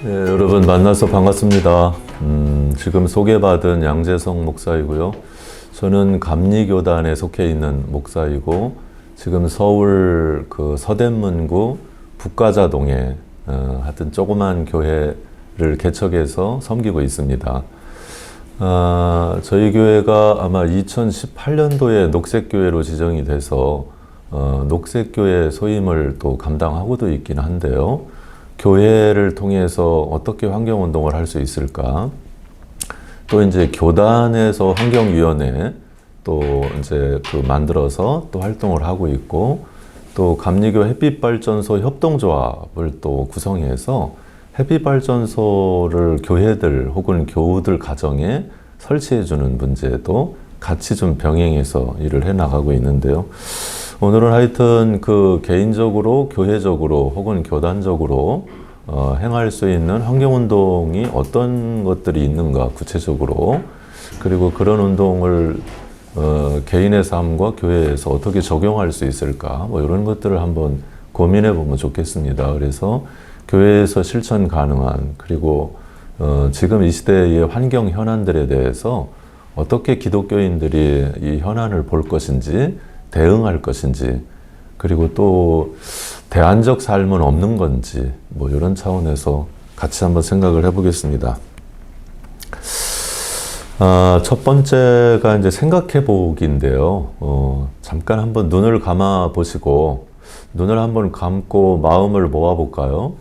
네, 여러분 만나서 반갑습니다. 지금 소개받은 양재성 목사이고요. 저는 감리교단에 속해 있는 목사이고 지금 서울 그 서대문구 북가자동에 하여튼 조그만 교회를 개척해서 섬기고 있습니다. 저희 교회가 아마 2018년도에 녹색교회로 지정이 돼서 녹색교회 소임을 또 감당하고도 있긴 한데요. 교회를 통해서 어떻게 환경운동을 할 수 있을까? 또 이제 교단에서 환경위원회 또 이제 만들어서 또 활동을 하고 있고, 또 감리교 햇빛발전소 협동조합을 또 구성해서 햇빛발전소를 교회들 혹은 교우들 가정에 설치해주는 문제도 같이 좀 병행해서 일을 해나가고 있는데요. 오늘은 하여튼 개인적으로, 교회적으로 혹은 교단적으로 행할 수 있는 환경운동이 어떤 것들이 있는가 구체적으로, 그리고 그런 운동을 개인의 삶과 교회에서 어떻게 적용할 수 있을까, 뭐 이런 것들을 한번 고민해 보면 좋겠습니다. 그래서 교회에서 실천 가능한, 그리고 지금 이 시대의 환경 현안들에 대해서 어떻게 기독교인들이 이 현안을 볼 것인지, 대응할 것인지, 그리고 또 대안적 삶은 없는 건지, 뭐 이런 차원에서 같이 한번 생각을 해보겠습니다. 첫 번째가 이제 생각해 보기인데요. 잠깐 한번 눈을 감아 보시고, 눈을 한번 감고 마음을 모아 볼까요?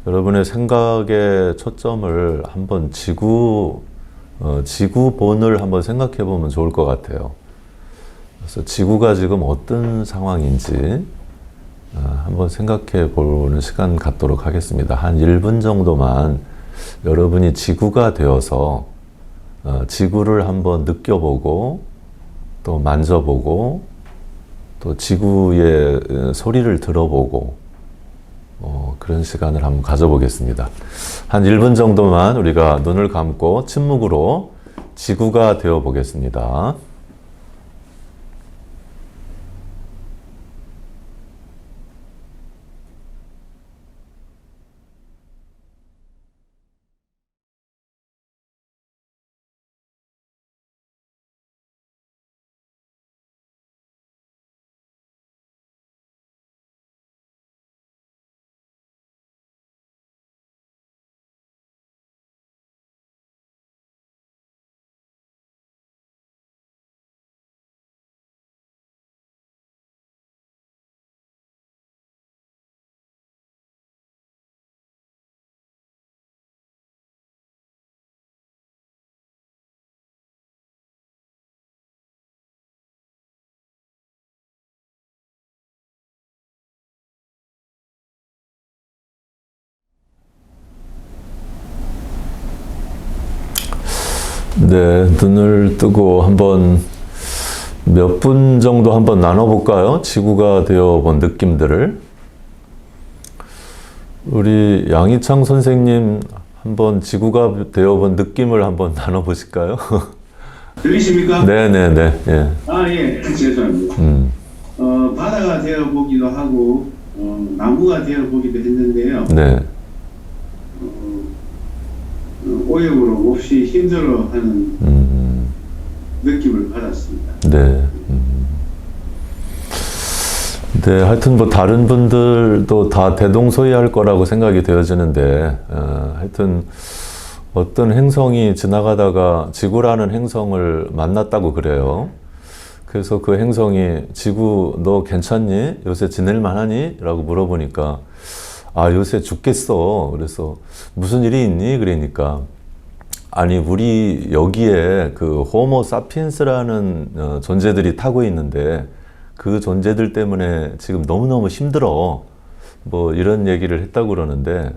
여러분의 생각의 초점을 한번 지구본을 한번 생각해 보면 좋을 것 같아요. 그래서 지구가 지금 어떤 상황인지 한번 생각해 보는 시간 갖도록 하겠습니다. 한 1분 정도만 여러분이 지구가 되어서 지구를 한번 느껴보고 또 만져보고 또 지구의 소리를 들어보고 그런 시간을 한번 가져보겠습니다. 한 1분 정도만 우리가 눈을 감고 침묵으로 지구가 되어 보겠습니다. 네, 눈을 뜨고 한번 몇 분 정도 한번 나눠볼까요? 지구가 되어본 느낌들을. 우리 양희창 선생님 한번 지구가 되어본 느낌을 한번 나눠보실까요? 들리십니까? 네네네. 예. 예, 죄송합니다. 바다가 되어보기도 하고, 나무가 되어보기도 했는데요. 네. 오염으로 몹시 힘들어하는 느낌을 받았습니다. 네. 네, 하여튼 뭐 다른 분들도 다 대동소이할 거라고 생각이 되어지는데, 하여튼 어떤 행성이 지나가다가 지구라는 행성을 만났다고 그래요. 그래서 그 행성이 지구 너 괜찮니? 요새 지낼만 하니? 라고 물어보니까 요새 죽겠어. 그래서 무슨 일이 있니? 그러니까 아니 우리 여기에 그 호모 사피엔스라는 존재들이 타고 있는데 그 존재들 때문에 지금 너무너무 힘들어. 뭐 이런 얘기를 했다고 그러는데,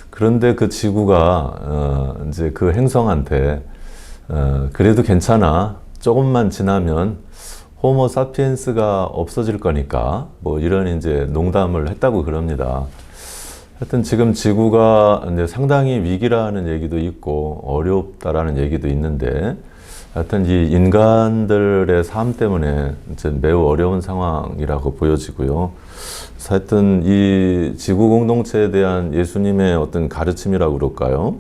그런데 그 지구가 이제 그 행성한테 그래도 괜찮아. 조금만 지나면 호모 사피엔스가 없어질 거니까 뭐 이런 이제 농담을 했다고 그럽니다. 하여튼 지금 지구가 이제 상당히 위기라는 얘기도 있고 어렵다라는 얘기도 있는데, 하여튼 이 인간들의 삶 때문에 이제 매우 어려운 상황이라고 보여지고요. 그래서 하여튼 이 지구 공동체에 대한 예수님의 어떤 가르침이라고 그럴까요?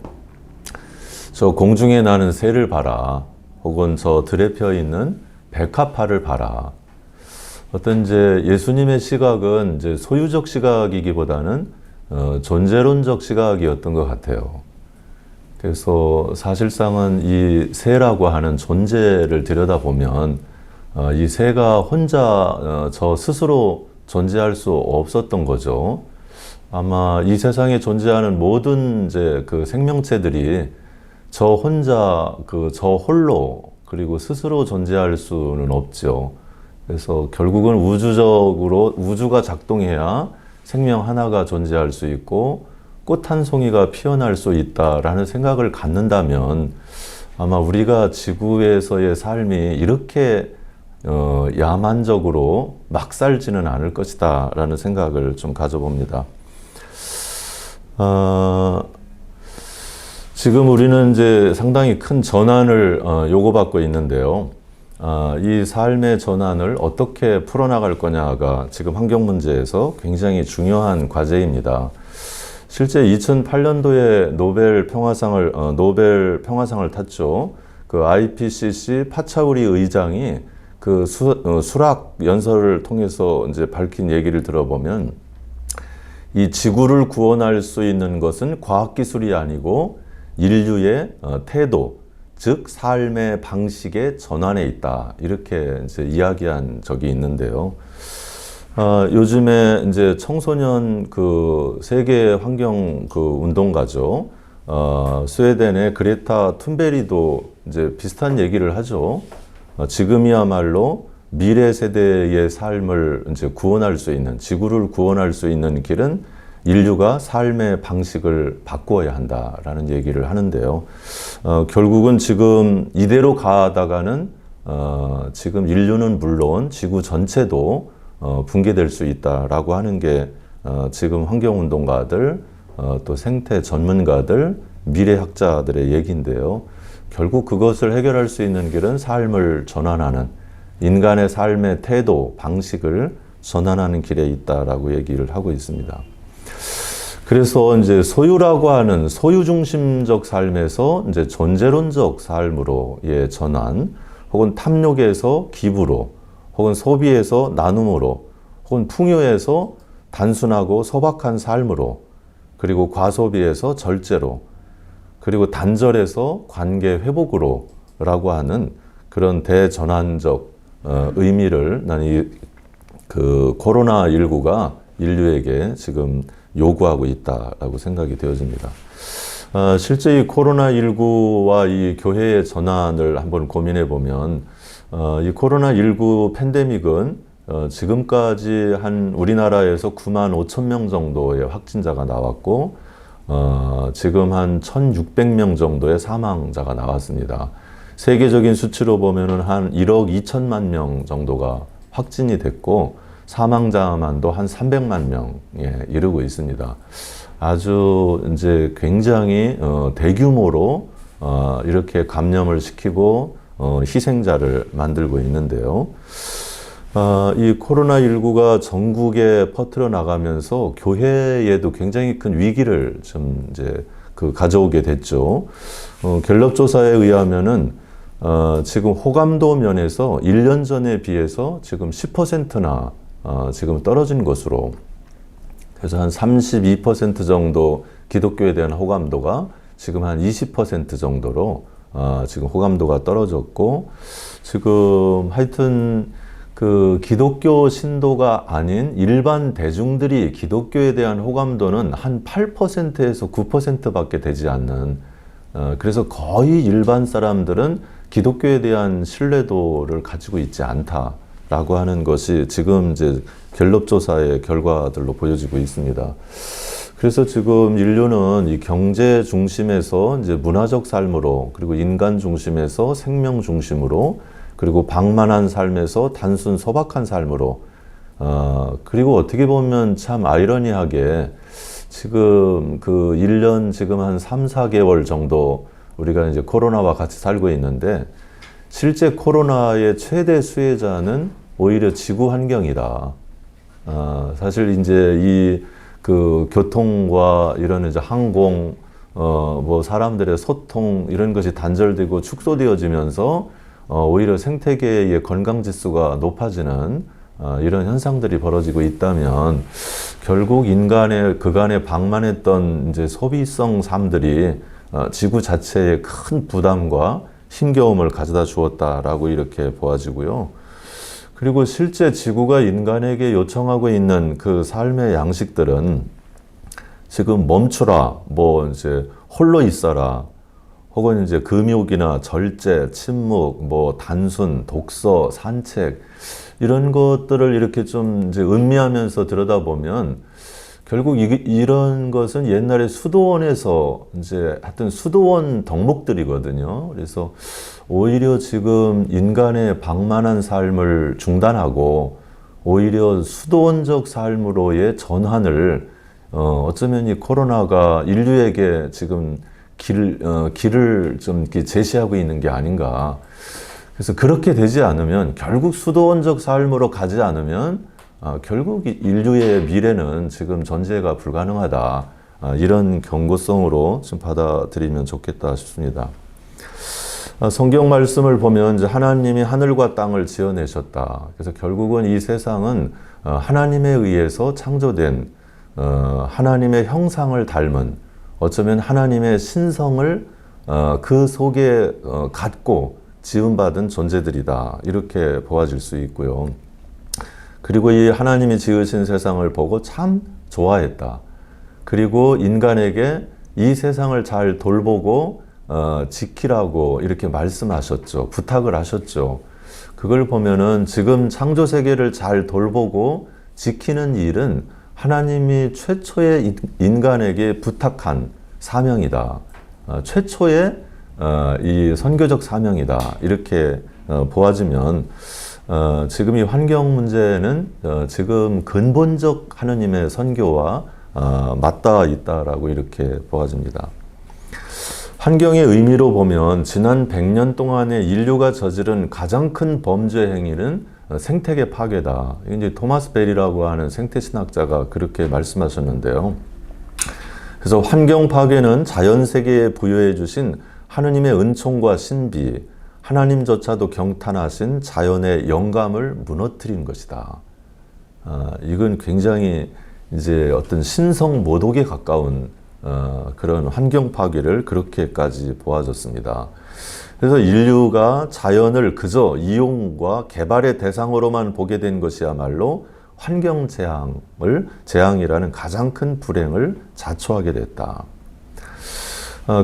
저 공중에 나는 새를 봐라. 혹은 저 들에 펴 있는 백합화를 봐라. 어떤 이제 예수님의 시각은 이제 소유적 시각이기보다는 존재론적 시각이었던 것 같아요. 그래서 사실상은 이 새라고 하는 존재를 들여다보면 이 새가 혼자 저 스스로 존재할 수 없었던 거죠. 아마 이 세상에 존재하는 모든 이제 그 생명체들이 저 혼자 저 홀로 그리고 스스로 존재할 수는 없죠. 그래서 결국은 우주적으로 우주가 작동해야 생명 하나가 존재할 수 있고 꽃 한 송이가 피어날 수 있다라는 생각을 갖는다면 아마 우리가 지구에서의 삶이 이렇게 야만적으로 막 살지는 않을 것이다 라는 생각을 좀 가져봅니다. 지금 우리는 이제 상당히 큰 전환을 요구받고 있는데요. 이 삶의 전환을 어떻게 풀어나갈 거냐가 지금 환경 문제에서 굉장히 중요한 과제입니다. 실제 2008년도에 노벨 평화상을 탔죠. 그 IPCC 파차우리 의장이 그 수락 연설을 통해서 이제 밝힌 얘기를 들어보면 이 지구를 구원할 수 있는 것은 과학기술이 아니고 인류의 태도, 즉 삶의 방식의 전환에 있다. 이렇게 이제 이야기한 적이 있는데요. 요즘에 이제 청소년 그 세계 환경 그 운동가죠. 스웨덴의 그레타 툰베리도 이제 비슷한 얘기를 하죠. 지금이야말로 미래 세대의 삶을 이제 구원할 수 있는, 지구를 구원할 수 있는 길은 인류가 삶의 방식을 바꾸어야 한다라는 얘기를 하는데요. 결국은 지금 이대로 가다가는 지금 인류는 물론 지구 전체도 붕괴될 수 있다라고 하는 게 지금 환경운동가들, 또 생태 전문가들, 미래학자들의 얘기인데요. 결국 그것을 해결할 수 있는 길은 삶을 전환하는, 인간의 삶의 태도, 방식을 전환하는 길에 있다라고 얘기를 하고 있습니다. 그래서 이제 소유라고 하는 소유 중심적 삶에서 이제 존재론적 삶으로의 전환, 혹은 탐욕에서 기부로, 혹은 소비에서 나눔으로, 혹은 풍요에서 단순하고 소박한 삶으로, 그리고 과소비에서 절제로, 그리고 단절에서 관계 회복으로 라고 하는 그런 대전환적 의미를 나는 그 코로나19가 인류에게 지금 요구하고 있다라고 생각이 되어집니다. 실제 이 코로나19와 이 교회의 전환을 한번 고민해 보면 이 코로나19 팬데믹은 지금까지 한 우리나라에서 9만 5천 명 정도의 확진자가 나왔고 지금 한 1,600명 정도의 사망자가 나왔습니다. 세계적인 수치로 보면은 한 1억 2천만 명 정도가 확진이 됐고 사망자만도 한 300만 명에 이르고 있습니다. 아주 이제 굉장히 대규모로 이렇게 감염을 시키고 희생자를 만들고 있는데요. 이 코로나19가 전국에 퍼뜨려 나가면서 교회에도 굉장히 큰 위기를 좀 이제 가져오게 됐죠. 갤럽 조사에 의하면은 지금 호감도 면에서 1년 전에 비해서 지금 10%나 지금 떨어진 것으로, 그래서 한 32% 정도 기독교에 대한 호감도가 지금 한 20% 정도로 지금 호감도가 떨어졌고, 지금 하여튼 그 기독교 신도가 아닌 일반 대중들이 기독교에 대한 호감도는 한 8%에서 9%밖에 되지 않는, 그래서 거의 일반 사람들은 기독교에 대한 신뢰도를 가지고 있지 않다라고 하는 것이 지금 이제 갤럽 조사의 결과들로 보여지고 있습니다. 그래서 지금 인류는 이 경제 중심에서 이제 문화적 삶으로, 그리고 인간 중심에서 생명 중심으로, 그리고 방만한 삶에서 단순 소박한 삶으로, 그리고 어떻게 보면 참 아이러니하게 지금 그 1년 지금 한 3, 4개월 정도 우리가 이제 코로나와 같이 살고 있는데, 실제 코로나의 최대 수혜자는 오히려 지구 환경이다. 사실 이제 그 교통과 이런 이제 항공, 뭐 사람들의 소통 이런 것이 단절되고 축소되어지면서 오히려 생태계의 건강 지수가 높아지는 이런 현상들이 벌어지고 있다면 결국 인간의 그간에 방만했던 이제 소비성 삶들이 지구 자체에 큰 부담과 힘겨움을 가져다 주었다라고 이렇게 보아지고요. 그리고 실제 지구가 인간에게 요청하고 있는 그 삶의 양식들은 지금 멈추라, 뭐 이제 홀로 있어라, 혹은 이제 금욕이나 절제, 침묵, 뭐 단순, 독서, 산책 이런 것들을 이렇게 좀 이제 음미하면서 들여다보면 결국 이런 것은 옛날에 수도원에서 이제 하여튼 수도원 덕목들이거든요. 그래서 오히려 지금 인간의 방만한 삶을 중단하고 오히려 수도원적 삶으로의 전환을 어쩌면 이 코로나가 인류에게 지금 길을 좀 이렇게 제시하고 있는 게 아닌가. 그래서 그렇게 되지 않으면 결국 수도원적 삶으로 가지 않으면 결국 인류의 미래는 지금 전제가 불가능하다. 이런 경고성으로 좀 받아들이면 좋겠다 싶습니다. 성경 말씀을 보면 이제 하나님이 하늘과 땅을 지어내셨다. 그래서 결국은 이 세상은 하나님에 의해서 창조된 하나님의 형상을 닮은 어쩌면 하나님의 신성을 그 속에 갖고 지음받은 존재들이다. 이렇게 보아질 수 있고요. 그리고 이 하나님이 지으신 세상을 보고 참 좋아했다. 그리고 인간에게 이 세상을 잘 돌보고 지키라고 이렇게 말씀하셨죠. 부탁을 하셨죠. 그걸 보면은 지금 창조 세계를 잘 돌보고 지키는 일은 하나님이 최초의 인간에게 부탁한 사명이다. 최초의 이 선교적 사명이다. 이렇게 보아지면 지금 이 환경 문제는 지금 근본적 하느님의 선교와 맞닿아 있다라고 이렇게 보아집니다. 환경의 의미로 보면 지난 100년 동안에 인류가 저지른 가장 큰 범죄 행위는 생태계 파괴다. 이제 토마스 벨이라고 하는 생태신학자가 그렇게 말씀하셨는데요. 그래서 환경 파괴는 자연 세계에 부여해 주신 하느님의 은총과 신비, 하나님조차도 경탄하신 자연의 영감을 무너뜨린 것이다. 이건 굉장히 이제 어떤 신성 모독에 가까운 그런 환경 파괴를 그렇게까지 보아졌습니다. 그래서 인류가 자연을 그저 이용과 개발의 대상으로만 보게 된 것이야말로 환경 재앙이라는 가장 큰 불행을 자초하게 됐다.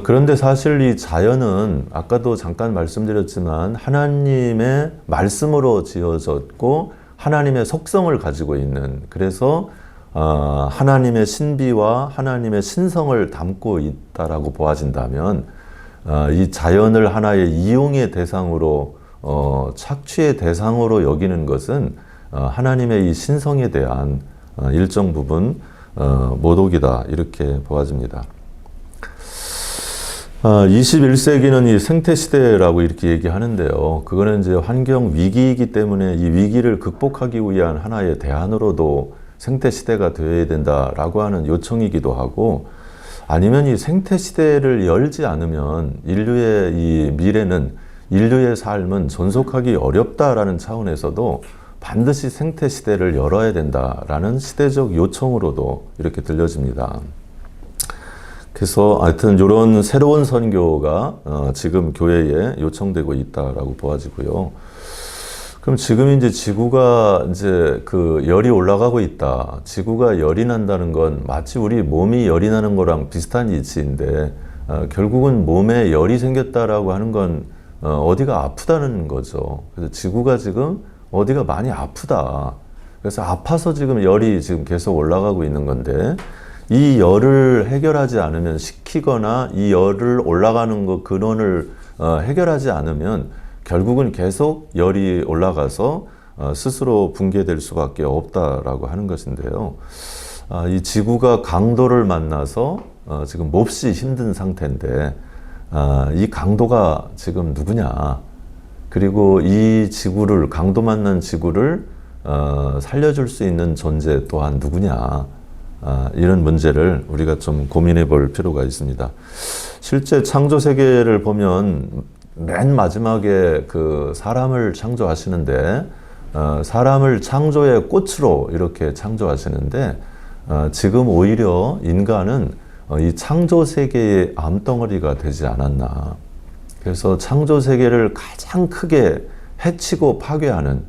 그런데 사실 이 자연은 아까도 잠깐 말씀드렸지만 하나님의 말씀으로 지어졌고 하나님의 속성을 가지고 있는, 그래서 하나님의 신비와 하나님의 신성을 담고 있다라고 보아진다면 이 자연을 하나의 이용의 대상으로 착취의 대상으로 여기는 것은 하나님의 이 신성에 대한 일정 부분 모독이다, 이렇게 보아집니다. 21세기는 이 생태시대라고 이렇게 얘기하는데요. 그거는 이제 환경 위기이기 때문에 이 위기를 극복하기 위한 하나의 대안으로도 생태시대가 되어야 된다라고 하는 요청이기도 하고, 아니면 이 생태시대를 열지 않으면 인류의 이 미래는, 인류의 삶은 존속하기 어렵다라는 차원에서도 반드시 생태시대를 열어야 된다라는 시대적 요청으로도 이렇게 들려집니다. 그래서 하여튼 이런 새로운 선교가 지금 교회에 요청되고 있다라고 보아지고요. 그럼 지금 이제 지구가 이제 그 열이 올라가고 있다. 지구가 열이 난다는 건 마치 우리 몸이 열이 나는 거랑 비슷한 이치인데 결국은 몸에 열이 생겼다라고 하는 건 어디가 아프다는 거죠. 그래서 지구가 지금 어디가 많이 아프다. 그래서 아파서 지금 열이 지금 계속 올라가고 있는 건데, 이 열을 해결하지 않으면, 식히거나 이 열을 올라가는 거 근원을 해결하지 않으면 결국은 계속 열이 올라가서 스스로 붕괴될 수밖에 없다라고 하는 것인데요. 이 지구가 강도를 만나서 지금 몹시 힘든 상태인데 이 강도가 지금 누구냐? 그리고 이 지구를, 강도 맞는 지구를 살려줄 수 있는 존재 또한 누구냐, 이런 문제를 우리가 좀 고민해 볼 필요가 있습니다. 실제 창조 세계를 보면 맨 마지막에 그 사람을 창조하시는데, 사람을 창조의 꽃으로 이렇게 창조하시는데, 지금 오히려 인간은 이 창조 세계의 암덩어리가 되지 않았나. 그래서 창조 세계를 가장 크게 해치고 파괴하는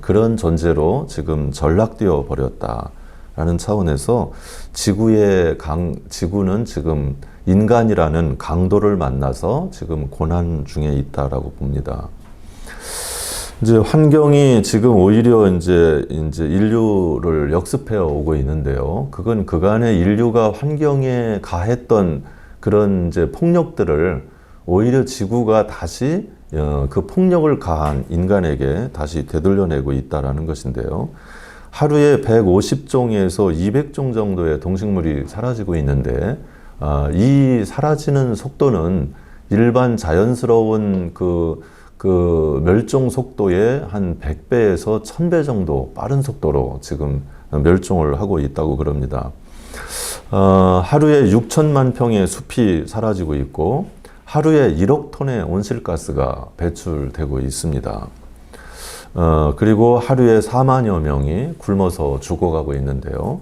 그런 존재로 지금 전락되어 버렸다라는 차원에서 지구는 지금 인간이라는 강도를 만나서 지금 고난 중에 있다라고 봅니다. 이제 환경이 지금 오히려 이제 인류를 역습해 오고 있는데요. 그건 그간의 인류가 환경에 가했던 그런 이제 폭력들을 오히려 지구가 다시 그 폭력을 가한 인간에게 다시 되돌려내고 있다라는 것인데요. 하루에 150종에서 200종 정도의 동식물이 사라지고 있는데, 이 사라지는 속도는 일반 자연스러운 그 멸종 속도의 한 100배에서 1000배 정도 빠른 속도로 지금 멸종을 하고 있다고 그럽니다. 하루에 6천만 평의 숲이 사라지고 있고, 하루에 1억 톤의 온실가스가 배출되고 있습니다. 그리고 하루에 4만여 명이 굶어서 죽어가고 있는데요.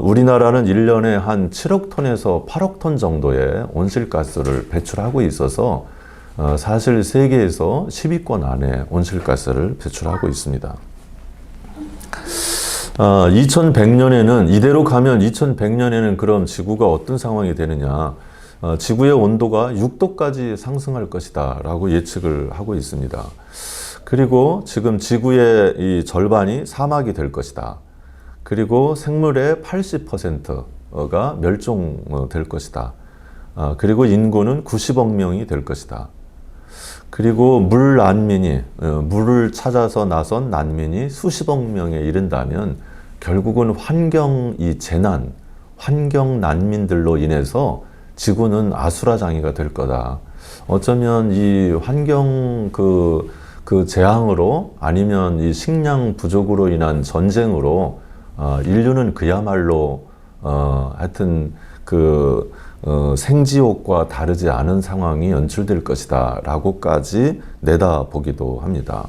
우리나라는 1년에 한 7억 톤에서 8억 톤 정도의 온실가스를 배출하고 있어서 사실 세계에서 10위권 안에 온실가스를 배출하고 있습니다. 2100년에는, 이대로 가면 2100년에는 그럼 지구가 어떤 상황이 되느냐. 지구의 온도가 6도까지 상승할 것이다 라고 예측을 하고 있습니다. 그리고 지금 지구의 이 절반이 사막이 될 것이다. 그리고 생물의 80%가 멸종될 것이다. 그리고 인구는 90억 명이 될 것이다. 그리고 물을 찾아서 나선 난민이 수십억 명에 이른다면 결국은 환경 난민들로 인해서 지구는 아수라장이가 될 거다. 어쩌면 이 환경 그 재앙으로, 아니면 이 식량 부족으로 인한 전쟁으로 인류는 그야말로 하여튼 생지옥과 다르지 않은 상황이 연출될 것이다 라고까지 내다보기도 합니다.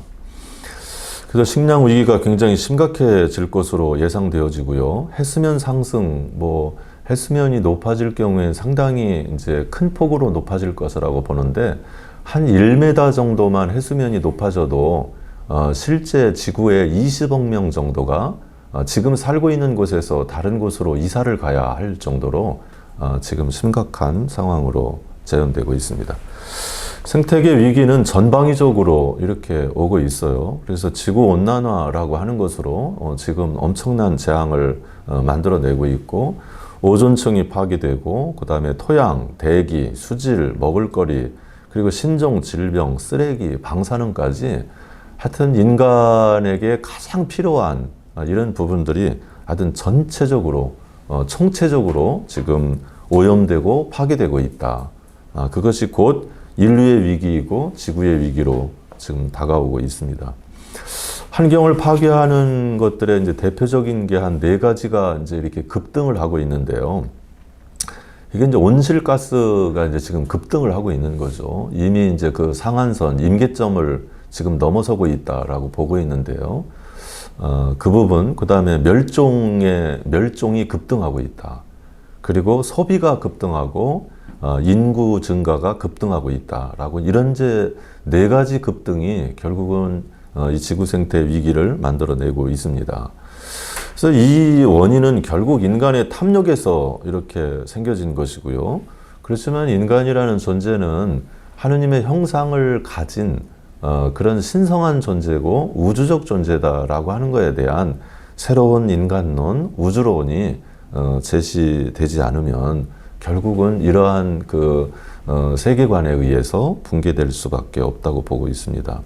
그래서 식량 위기가 굉장히 심각해질 것으로 예상되어지고요. 해수면 상승, 해수면이 높아질 경우에 상당히 이제 큰 폭으로 높아질 것이라고 보는데, 한 1m 정도만 해수면이 높아져도 실제 지구의 20억 명 정도가 지금 살고 있는 곳에서 다른 곳으로 이사를 가야 할 정도로 지금 심각한 상황으로 재현되고 있습니다. 생태계 위기는 전방위적으로 이렇게 오고 있어요. 그래서 지구온난화라고 하는 것으로 지금 엄청난 재앙을 만들어내고 있고, 오존층이 파괴되고, 그 다음에 토양, 대기, 수질, 먹을거리, 그리고 신종, 질병, 쓰레기, 방사능까지 하여튼 인간에게 가장 필요한 이런 부분들이 하여튼 전체적으로, 총체적으로 지금 오염되고 파괴되고 있다. 그것이 곧 인류의 위기이고 지구의 위기로 지금 다가오고 있습니다. 환경을 파괴하는 것들의 이제 대표적인 게 한 4가지가 이제 이렇게 급등을 하고 있는데요. 이게 이제 온실가스가 이제 지금 급등을 하고 있는 거죠. 이미 이제 그 상한선, 임계점을 지금 넘어서고 있다라고 보고 있는데요. 그 부분, 그 다음에 멸종이 급등하고 있다. 그리고 소비가 급등하고, 인구 증가가 급등하고 있다라고, 이런 이제 4가지 급등이 결국은 이 지구 생태 위기를 만들어내고 있습니다. 그래서 이 원인은 결국 인간의 탐욕에서 이렇게 생겨진 것이고요. 그렇지만 인간이라는 존재는 하느님의 형상을 가진 그런 신성한 존재고 우주적 존재다라고 하는 것에 대한 새로운 인간론, 우주론이 제시되지 않으면 결국은 이러한 세계관에 의해서 붕괴될 수밖에 없다고 보고 있습니다.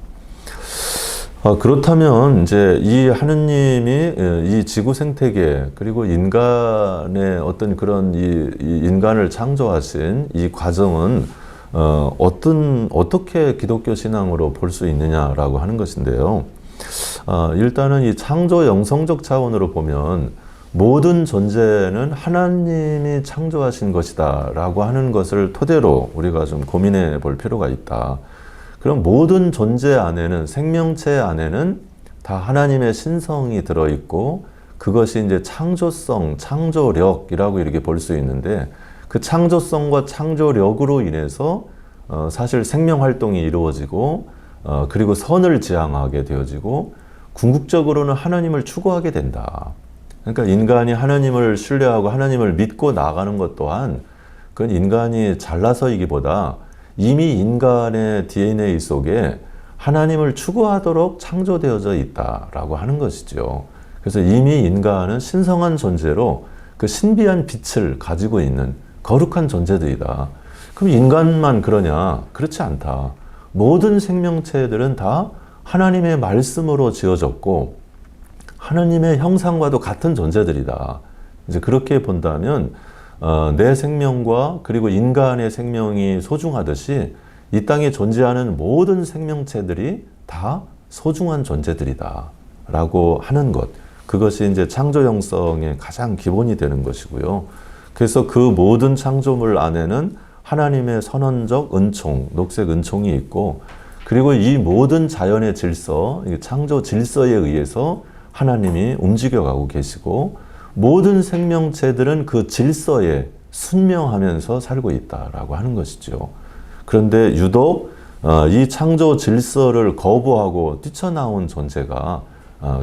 그렇다면 이제 이 하느님이 이 지구 생태계, 그리고 인간의 어떤 그런 이 인간을 창조하신 이 과정은 어떻게 기독교 신앙으로 볼 수 있느냐라고 하는 것인데요. 일단은 이 창조 영성적 차원으로 보면 모든 존재는 하나님이 창조하신 것이다 라고 하는 것을 토대로 우리가 좀 고민해 볼 필요가 있다. 그럼 모든 존재 안에는, 생명체 안에는 다 하나님의 신성이 들어있고 그것이 이제 창조성, 창조력이라고 이렇게 볼 수 있는데 그 창조성과 창조력으로 인해서 사실 생명 활동이 이루어지고 그리고 선을 지향하게 되어지고 궁극적으로는 하나님을 추구하게 된다. 그러니까 인간이 하나님을 신뢰하고 하나님을 믿고 나가는 것 또한 그건 인간이 잘나서이기보다 이미 인간의 DNA 속에 하나님을 추구하도록 창조되어져 있다라고 하는 것이죠. 그래서 이미 인간은 신성한 존재로 그 신비한 빛을 가지고 있는 거룩한 존재들이다. 그럼 인간만 그러냐? 그렇지 않다. 모든 생명체들은 다 하나님의 말씀으로 지어졌고 하나님의 형상과도 같은 존재들이다. 이제 그렇게 본다면 내 생명과 그리고 인간의 생명이 소중하듯이 이 땅에 존재하는 모든 생명체들이 다 소중한 존재들이다 라고 하는 것, 그것이 이제 창조 영성의 가장 기본이 되는 것이고요. 그래서 그 모든 창조물 안에는 하나님의 선언적 은총, 녹색 은총이 있고 그리고 이 모든 자연의 질서, 창조 질서에 의해서 하나님이 움직여가고 계시고 모든 생명체들은 그 질서에 순명하면서 살고 있다라고 하는 것이죠. 그런데 유독 이 창조 질서를 거부하고 뛰쳐나온 존재가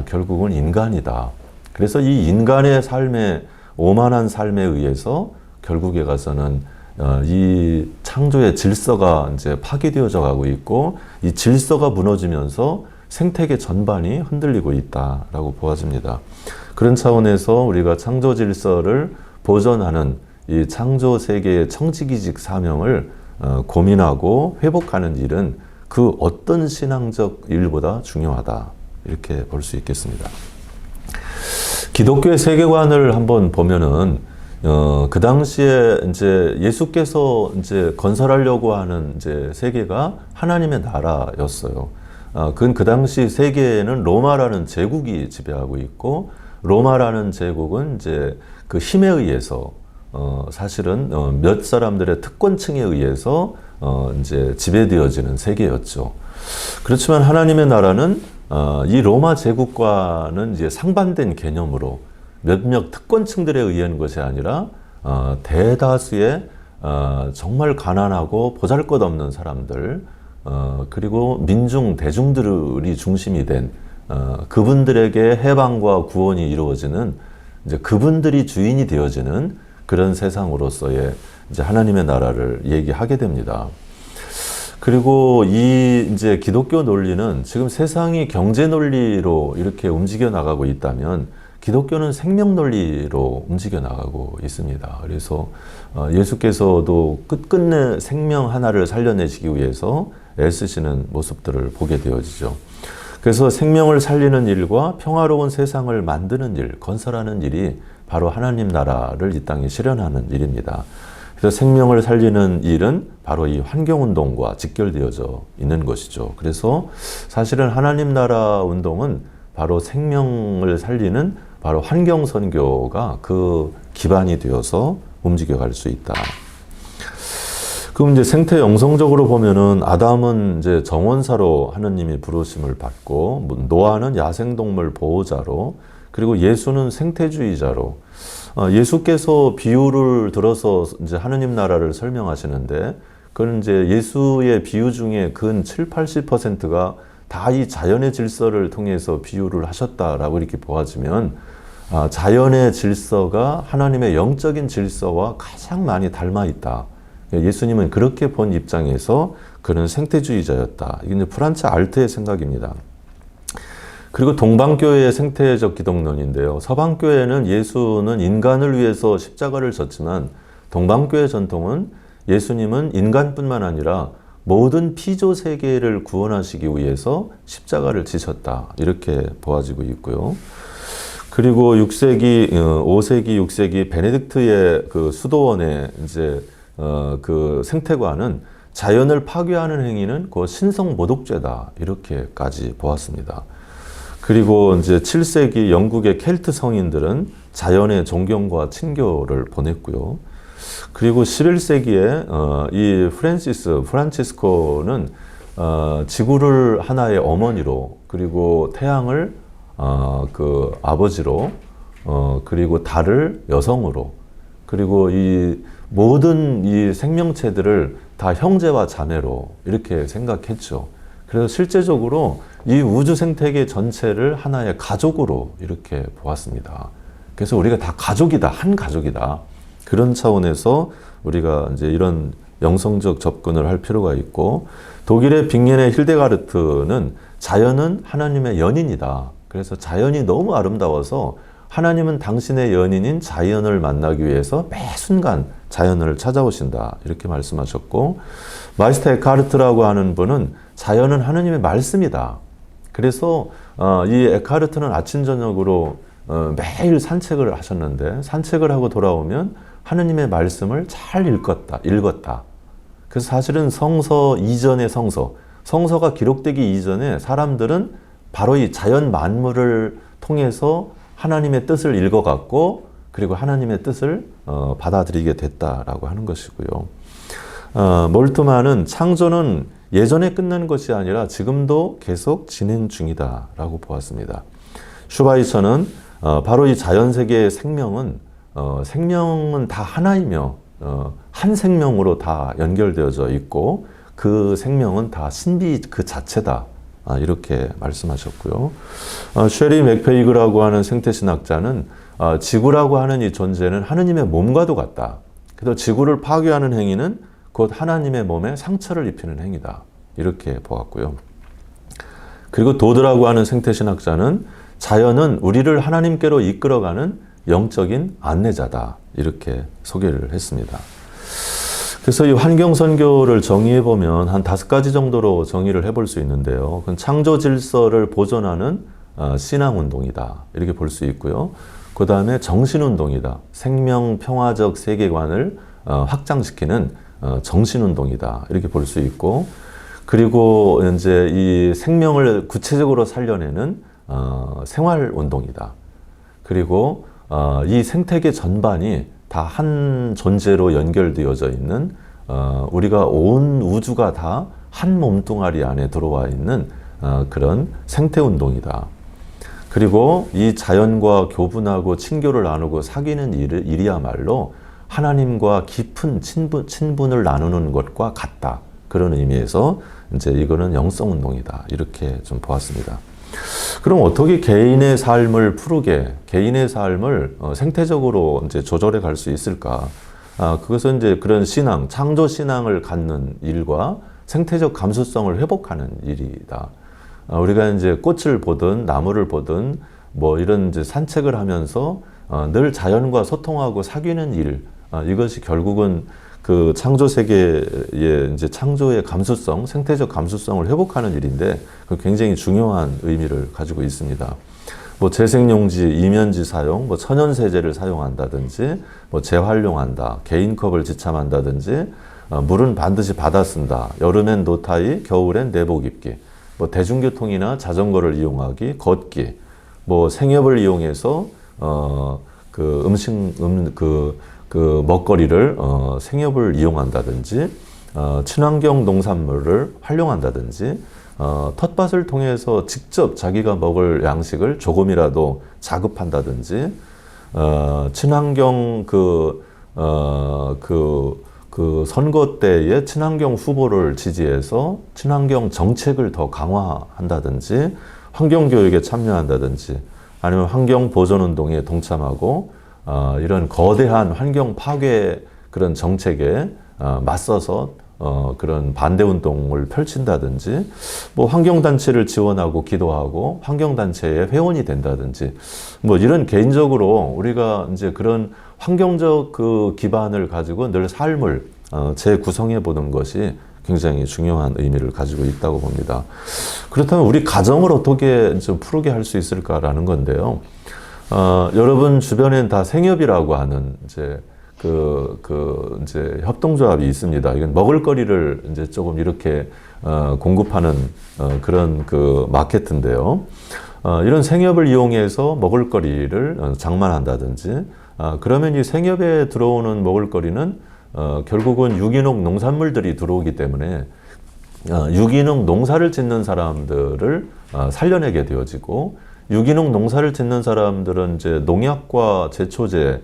결국은 인간이다. 그래서 이 인간의 삶에 오만한 삶에 의해서 결국에 가서는 이 창조의 질서가 이제 파괴되어져 가고 있고 이 질서가 무너지면서 생태계 전반이 흔들리고 있다라고 보아집니다. 그런 차원에서 우리가 창조 질서를 보존하는 이 창조 세계의 청지기직 사명을 고민하고 회복하는 일은 그 어떤 신앙적 일보다 중요하다. 이렇게 볼 수 있겠습니다. 기독교의 세계관을 한번 보면은 그 당시에 이제 예수께서 이제 건설하려고 하는 이제 세계가 하나님의 나라였어요. 그건 그 당시 세계에는 로마라는 제국이 지배하고 있고 로마라는 제국은 이제 그 힘에 의해서 사실은 몇 사람들의 특권층에 의해서 이제 지배되어지는 세계였죠. 그렇지만 하나님의 나라는 이 로마 제국과는 이제 상반된 개념으로 몇몇 특권층들에 의한 것이 아니라 대다수의 정말 가난하고 보잘것없는 사람들 그리고 민중 대중들이 중심이 된 그분들에게 해방과 구원이 이루어지는 이제 그분들이 주인이 되어지는 그런 세상으로서의 이제 하나님의 나라를 얘기하게 됩니다. 그리고 이 이제 기독교 논리는 지금 세상이 경제 논리로 이렇게 움직여 나가고 있다면 기독교는 생명 논리로 움직여 나가고 있습니다. 그래서 예수께서도 끝끝내 생명 하나를 살려내시기 위해서 애쓰시는 모습들을 보게 되어지죠. 그래서 생명을 살리는 일과 평화로운 세상을 만드는 일, 건설하는 일이 바로 하나님 나라를 이 땅에 실현하는 일입니다. 그래서 생명을 살리는 일은 바로 이 환경운동과 직결되어져 있는 것이죠. 그래서 사실은 하나님 나라 운동은 바로 생명을 살리는 바로 환경선교가 그 기반이 되어서 움직여갈 수 있다. 그럼 이제 생태 영성적으로 보면은 아담은 이제 정원사로 하느님이 부르심을 받고 노아는 야생동물 보호자로 그리고 예수는 생태주의자로 예수께서 비유를 들어서 이제 하느님 나라를 설명하시는데 그건 이제 예수의 비유 중에 근 70~80%가 다 이 자연의 질서를 통해서 비유를 하셨다라고 이렇게 보아지면 자연의 질서가 하나님의 영적인 질서와 가장 많이 닮아 있다. 예수님은 그렇게 본 입장에서 그는 생태주의자였다. 이게 프란츠 알트의 생각입니다. 그리고 동방교회의 생태적 기독론인데요. 서방교회는 예수는 인간을 위해서 십자가를 졌지만 동방교회 전통은 예수님은 인간뿐만 아니라 모든 피조 세계를 구원하시기 위해서 십자가를 지셨다. 이렇게 보아지고 있고요. 그리고 5세기, 6세기 베네딕트의 그 수도원의 이제 그 생태관은 자연을 파괴하는 행위는 그 신성 모독죄다. 이렇게까지 보았습니다. 그리고 이제 7세기 영국의 켈트 성인들은 자연의 존경과 친교를 보냈고요. 그리고 11세기에 이 프란치스코는 지구를 하나의 어머니로, 그리고 태양을 그 아버지로, 그리고 달을 여성으로, 그리고 이 모든 이 생명체들을 다 형제와 자매로 이렇게 생각했죠. 그래서 실제적으로 이 우주 생태계 전체를 하나의 가족으로 이렇게 보았습니다. 그래서 우리가 다 가족이다, 한 가족이다. 그런 차원에서 우리가 이제 이런 영성적 접근을 할 필요가 있고, 독일의 빙겐의 힐데가르트는 자연은 하나님의 연인이다. 그래서 자연이 너무 아름다워서 하나님은 당신의 연인인 자연을 만나기 위해서 매 순간 자연을 찾아오신다. 이렇게 말씀하셨고, 마이스터 에카르트라고 하는 분은 자연은 하나님의 말씀이다. 그래서 이 에카르트는 아침 저녁으로 매일 산책을 하셨는데, 산책을 하고 돌아오면 하나님의 말씀을 잘 읽었다. 그래서 사실은 성서 이전의 성서가 기록되기 이전에 사람들은 바로 이 자연 만물을 통해서 하나님의 뜻을 읽어갔고, 그리고 하나님의 뜻을 받아들이게 됐다라고 하는 것이고요. 몰트만은 창조는 예전에 끝난 것이 아니라 지금도 계속 진행 중이다라고 보았습니다. 슈바이처는 바로 이 자연세계의 생명은 다 하나이며 한 생명으로 다 연결되어져 있고, 그 생명은 다 신비 그 자체다. 이렇게 말씀하셨고요. 쉐리 맥페이그라고 하는 생태신학자는 지구라고 하는 이 존재는 하느님의 몸과도 같다. 그래서 지구를 파괴하는 행위는 곧 하나님의 몸에 상처를 입히는 행위다. 이렇게 보았고요. 그리고 도드라고 하는 생태신학자는 자연은 우리를 하나님께로 이끌어가는 영적인 안내자다. 이렇게 소개를 했습니다. 그래서 이 환경선교를 정의해보면 한 5가지 정도로 정의를 해볼 수 있는데요. 그건 창조 질서를 보존하는 신앙운동이다. 이렇게 볼 수 있고요. 그 다음에 정신운동이다. 생명 평화적 세계관을 확장시키는 정신운동이다. 이렇게 볼 수 있고, 그리고 이제 이 생명을 구체적으로 살려내는 생활운동이다. 그리고 이 생태계 전반이 다 한 존재로 연결되어져 있는, 우리가 온 우주가 다 한 몸뚱아리 안에 들어와 있는 그런 생태운동이다. 그리고 이 자연과 교분하고 친교를 나누고 사귀는 일이야말로 하나님과 깊은 친분을 나누는 것과 같다. 그런 의미에서 이제 이거는 영성운동이다. 이렇게 좀 보았습니다. 그럼 어떻게 개인의 삶을 개인의 삶을 생태적으로 이제 조절해 갈 수 있을까? 그것은 이제 그런 신앙, 창조 신앙을 갖는 일과 생태적 감수성을 회복하는 일이다. 우리가 이제 꽃을 보든 나무를 보든 뭐 이런 이제 산책을 하면서 늘 자연과 소통하고 사귀는 일, 이것이 결국은 그 창조 세계의 이제 창조의 감수성, 생태적 감수성을 회복하는 일인데, 그 굉장히 중요한 의미를 가지고 있습니다. 뭐 재생용지, 이면지 사용, 뭐 천연세제를 사용한다든지, 뭐 재활용한다, 개인컵을 지참한다든지, 물은 반드시 받아 쓴다, 여름엔 노타이, 겨울엔 내복 입기, 뭐 대중교통이나 자전거를 이용하기, 걷기, 뭐 생협을 이용해서 그 먹거리를 생협을 이용한다든지, 친환경 농산물을 활용한다든지, 텃밭을 통해서 직접 자기가 먹을 양식을 조금이라도 자급한다든지, 친환경 선거 때에 친환경 후보를 지지해서 친환경 정책을 더 강화한다든지, 환경교육에 참여한다든지, 아니면 환경보존운동에 동참하고, 이런 거대한 환경 파괴 그런 정책에 맞서서 그런 반대운동을 펼친다든지, 뭐 환경단체를 지원하고 기도하고 환경단체의 회원이 된다든지, 뭐 이런 개인적으로 우리가 이제 그런 환경적 그 기반을 가지고 늘 삶을 재구성해 보는 것이 굉장히 중요한 의미를 가지고 있다고 봅니다. 그렇다면 우리 가정을 어떻게 좀 푸르게 할 수 있을까라는 건데요. 여러분 주변엔 다 생협이라고 하는 이제 이제 협동조합이 있습니다. 이건 먹을거리를 이제 조금 이렇게 공급하는 그런 그 마케트인데요. 이런 생협을 이용해서 먹을거리를 장만한다든지, 그러면 이 생협에 들어오는 먹을거리는 결국은 유기농 농산물들이 들어오기 때문에 유기농 농사를 짓는 사람들을 살려내게 되어지고, 유기농 농사를 짓는 사람들은 이제 농약과 제초제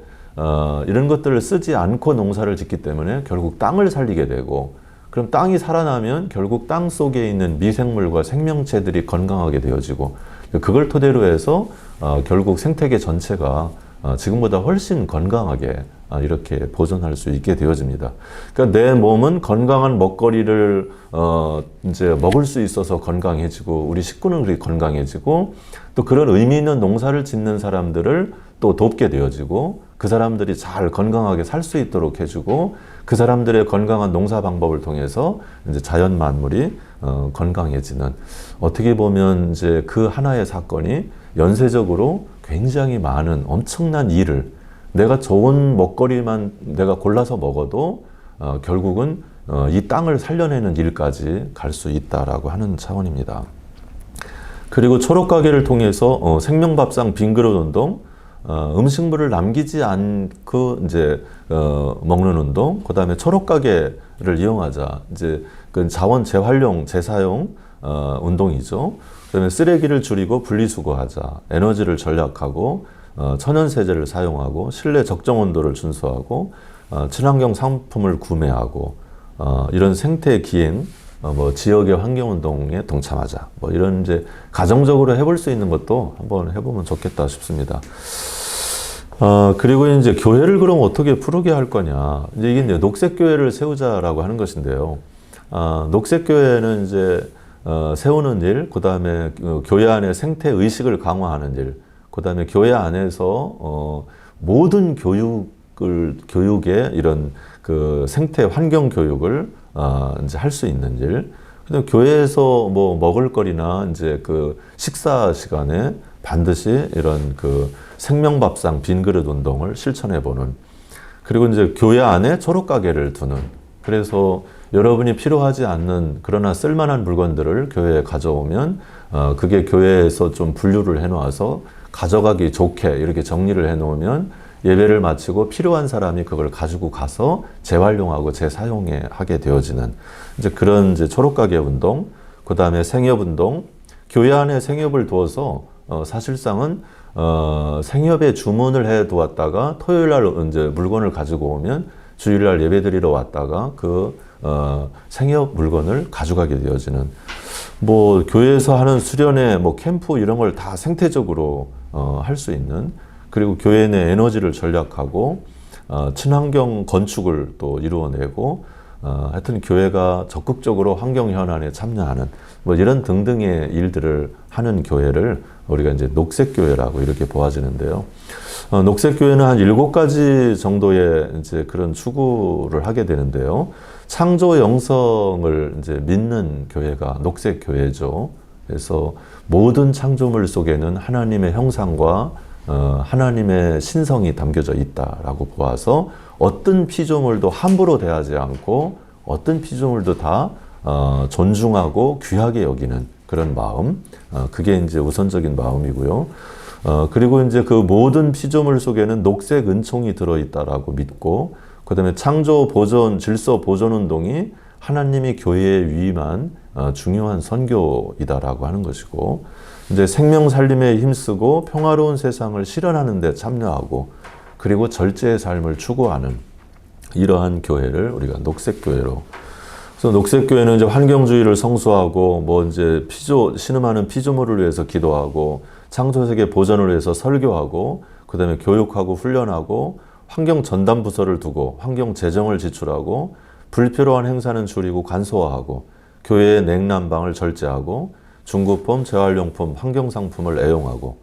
이런 것들을 쓰지 않고 농사를 짓기 때문에 결국 땅을 살리게 되고, 그럼 땅이 살아나면 결국 땅 속에 있는 미생물과 생명체들이 건강하게 되어지고, 그걸 토대로 해서 결국 생태계 전체가 지금보다 훨씬 건강하게 이렇게 보존할 수 있게 되어집니다. 그러니까 내 몸은 건강한 먹거리를 이제 먹을 수 있어서 건강해지고, 우리 식구는 그렇게 건강해지고, 또 그런 의미 있는 농사를 짓는 사람들을 또 돕게 되어지고, 그 사람들이 잘 건강하게 살 수 있도록 해주고, 그 사람들의 건강한 농사 방법을 통해서 이제 자연 만물이 건강해지는, 어떻게 보면 이제 그 하나의 사건이 연쇄적으로 굉장히 많은 엄청난 일을, 내가 좋은 먹거리만 내가 골라서 먹어도 결국은 이 땅을 살려내는 일까지 갈 수 있다라고 하는 차원입니다. 그리고 초록가게를 통해서 생명밥상 빈그릇 운동, 음식물을 남기지 않고 이제 먹는 운동, 그 다음에 초록가게를 이용하자, 이제 그 자원 재활용, 재사용 운동이죠. 그 다음에 쓰레기를 줄이고 분리수거하자, 에너지를 절약하고 천연세제를 사용하고, 실내 적정 온도를 준수하고, 친환경 상품을 구매하고, 이런 생태 기행, 뭐 지역의 환경운동에 동참하자, 뭐 이런 이제 가정적으로 해볼 수 있는 것도 한번 해보면 좋겠다 싶습니다. 그리고 이제 교회를 그럼 어떻게 풀게 할 거냐. 이제 이게 이제 녹색교회를 세우자라고 하는 것인데요. 녹색교회는 이제 세우는 일, 그 다음에 교회 안에 생태 의식을 강화하는 일, 그 다음에 교회 안에서 모든 교육의 이런 그 생태 환경 교육을 이제 할 수 있는 일. 근데 교회에서 뭐 먹을거리나 이제 그 식사 시간에 반드시 이런 그 생명밥상 빈그릇 운동을 실천해보는. 그리고 이제 교회 안에 초록가게를 두는. 그래서 여러분이 필요하지 않는 그러나 쓸만한 물건들을 교회에 가져오면 그게 교회에서 좀 분류를 해놓아서 가져가기 좋게 이렇게 정리를 해놓으면 예배를 마치고 필요한 사람이 그걸 가지고 가서 재활용하고 재사용하게 되어지는 이제 그런 이제 초록가게 운동, 그 다음에 생협 운동, 교회 안에 생협을 두어서 사실상은 생협에 주문을 해 두었다가 토요일 날 이제 물건을 가지고 오면 주일 날 예배 드리러 왔다가 그 생협 물건을 가져가게 되어지는, 뭐 교회에서 하는 수련회, 뭐 캠프 이런 걸 다 생태적으로 할 수 있는, 그리고 교회 내 에너지를 전략하고 친환경 건축을 또 이루어내고, 하여튼 교회가 적극적으로 환경 현안에 참여하는 뭐 이런 등등의 일들을 하는 교회를 우리가 이제 녹색교회라고 이렇게 보아지는데요. 녹색교회는 한 7가지 정도의 이제 그런 추구를 하게 되는데요. 창조 영성을 이제 믿는 교회가 녹색교회죠. 그래서 모든 창조물 속에는 하나님의 형상과 하나님의 신성이 담겨져 있다라고 보아서 어떤 피조물도 함부로 대하지 않고 어떤 피조물도 다 존중하고 귀하게 여기는 그런 마음, 그게 이제 우선적인 마음이고요. 그리고 이제 그 모든 피조물 속에는 녹색 은총이 들어있다라고 믿고, 그 다음에 창조 보존, 질서 보존 운동이 하나님이 교회에 위임한 중요한 선교이다라고 하는 것이고, 이제 생명 살림에 힘쓰고 평화로운 세상을 실현하는 데 참여하고, 그리고 절제의 삶을 추구하는 이러한 교회를 우리가 녹색교회로. 그래서 녹색교회는 이제 환경주의를 성수하고, 뭐 이제 신음하는 피조물을 위해서 기도하고, 창조세계 보전을 위해서 설교하고, 그 다음에 교육하고 훈련하고, 환경 전담 부서를 두고 환경 재정을 지출하고, 불필요한 행사는 줄이고 간소화하고, 교회의 냉난방을 절제하고, 중고품, 재활용품, 환경상품을 애용하고,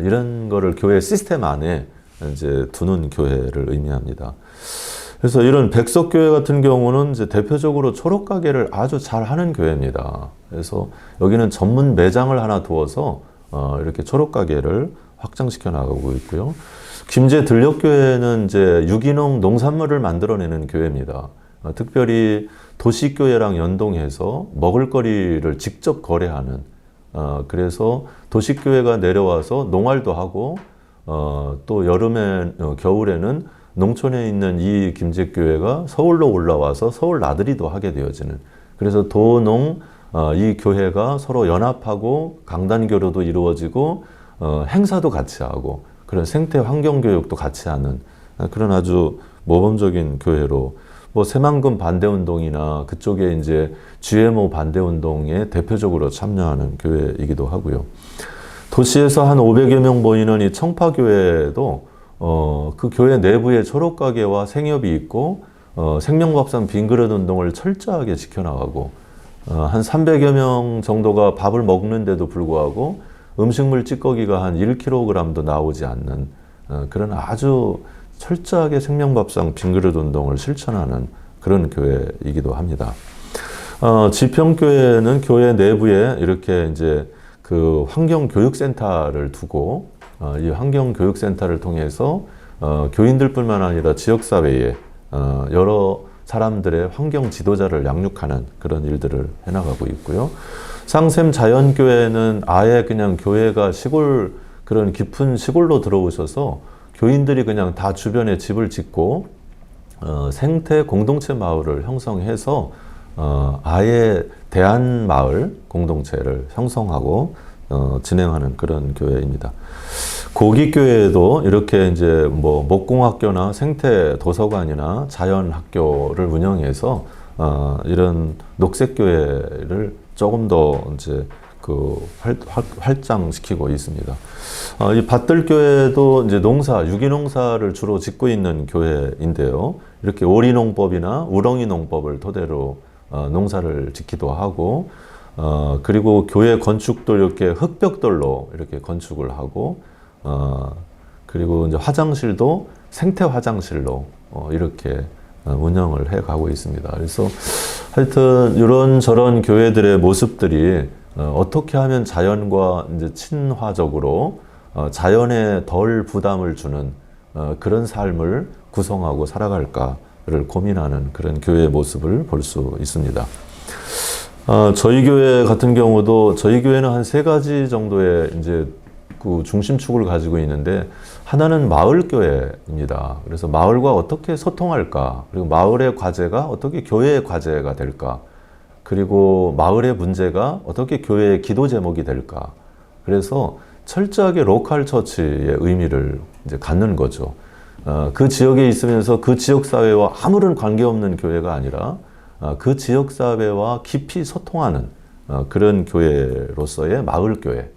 이런 거를 교회 시스템 안에 이제 두는 교회를 의미합니다. 그래서 이런 백석교회 같은 경우는 이제 대표적으로 초록가게를 아주 잘 하는 교회입니다. 그래서 여기는 전문 매장을 하나 두어서 이렇게 초록가게를 확장시켜 나가고 있고요. 김제 들녘교회는 이제 유기농 농산물을 만들어내는 교회입니다. 특별히 도시교회랑 연동해서 먹을거리를 직접 거래하는, 그래서 도시교회가 내려와서 농활도 하고, 또 겨울에는 농촌에 있는 이 김제교회가 서울로 올라와서 서울 나들이도 하게 되어지는, 그래서 도농 이 교회가 서로 연합하고 강단교류도 이루어지고 행사도 같이 하고 그런 생태 환경 교육도 같이 하는 그런 아주 모범적인 교회로, 뭐 새만금 반대 운동이나 그쪽에 이제 GMO 반대 운동에 대표적으로 참여하는 교회이기도 하고요. 도시에서 한 500여 명 모이는 이 청파교회도 그 교회 내부에 초록가게와 생협이 있고 생명밥상 빈그릇 운동을 철저하게 지켜나가고, 한 300여 명 정도가 밥을 먹는데도 불구하고 음식물 찌꺼기가 한 1kg도 나오지 않는 그런 아주 철저하게 생명밥상 빈그릇 운동을 실천하는 그런 교회이기도 합니다. 지평교회는 교회 내부에 이렇게 이제 그 환경교육센터를 두고 이 환경교육센터를 통해서 교인들뿐만 아니라 지역사회에 여러 사람들의 환경 지도자를 양육하는 그런 일들을 해나가고 있고요. 상샘 자연교회는 아예 그냥 교회가 시골, 그런 깊은 시골로 들어오셔서 교인들이 그냥 다 주변에 집을 짓고 생태 공동체 마을을 형성해서 아예 대한마을 공동체를 형성하고 진행하는 그런 교회입니다. 고기교회도 이렇게 이제 뭐 목공학교나 생태 도서관이나 자연학교를 운영해서 이런 녹색교회를 조금 더 이제 그 활장시키고 있습니다. 이 밭들교회도 이제 유기농사를 주로 짓고 있는 교회인데요. 이렇게 오리농법이나 우렁이농법을 토대로 농사를 짓기도 하고, 그리고 교회 건축도 이렇게 흙벽돌로 이렇게 건축을 하고, 그리고 이제 화장실도 생태 화장실로 이렇게 운영을 해 가고 있습니다. 그래서 하여튼 이런저런 교회들의 모습들이 어떻게 하면 자연과 이제 친화적으로 자연에 덜 부담을 주는 그런 삶을 구성하고 살아갈까를 고민하는 그런 교회의 모습을 볼 수 있습니다. 저희 교회 같은 경우도 저희 교회는 한 3가지 정도의 이제 그 중심축을 가지고 있는데, 하나는 마을교회입니다. 그래서 마을과 어떻게 소통할까, 그리고 마을의 과제가 어떻게 교회의 과제가 될까, 그리고 마을의 문제가 어떻게 교회의 기도 제목이 될까. 그래서 철저하게 로컬 처치의 의미를 이제 갖는 거죠. 그 지역에 있으면서 그 지역 사회와 아무런 관계없는 교회가 아니라 그 지역 사회와 깊이 소통하는 그런 교회로서의 마을교회.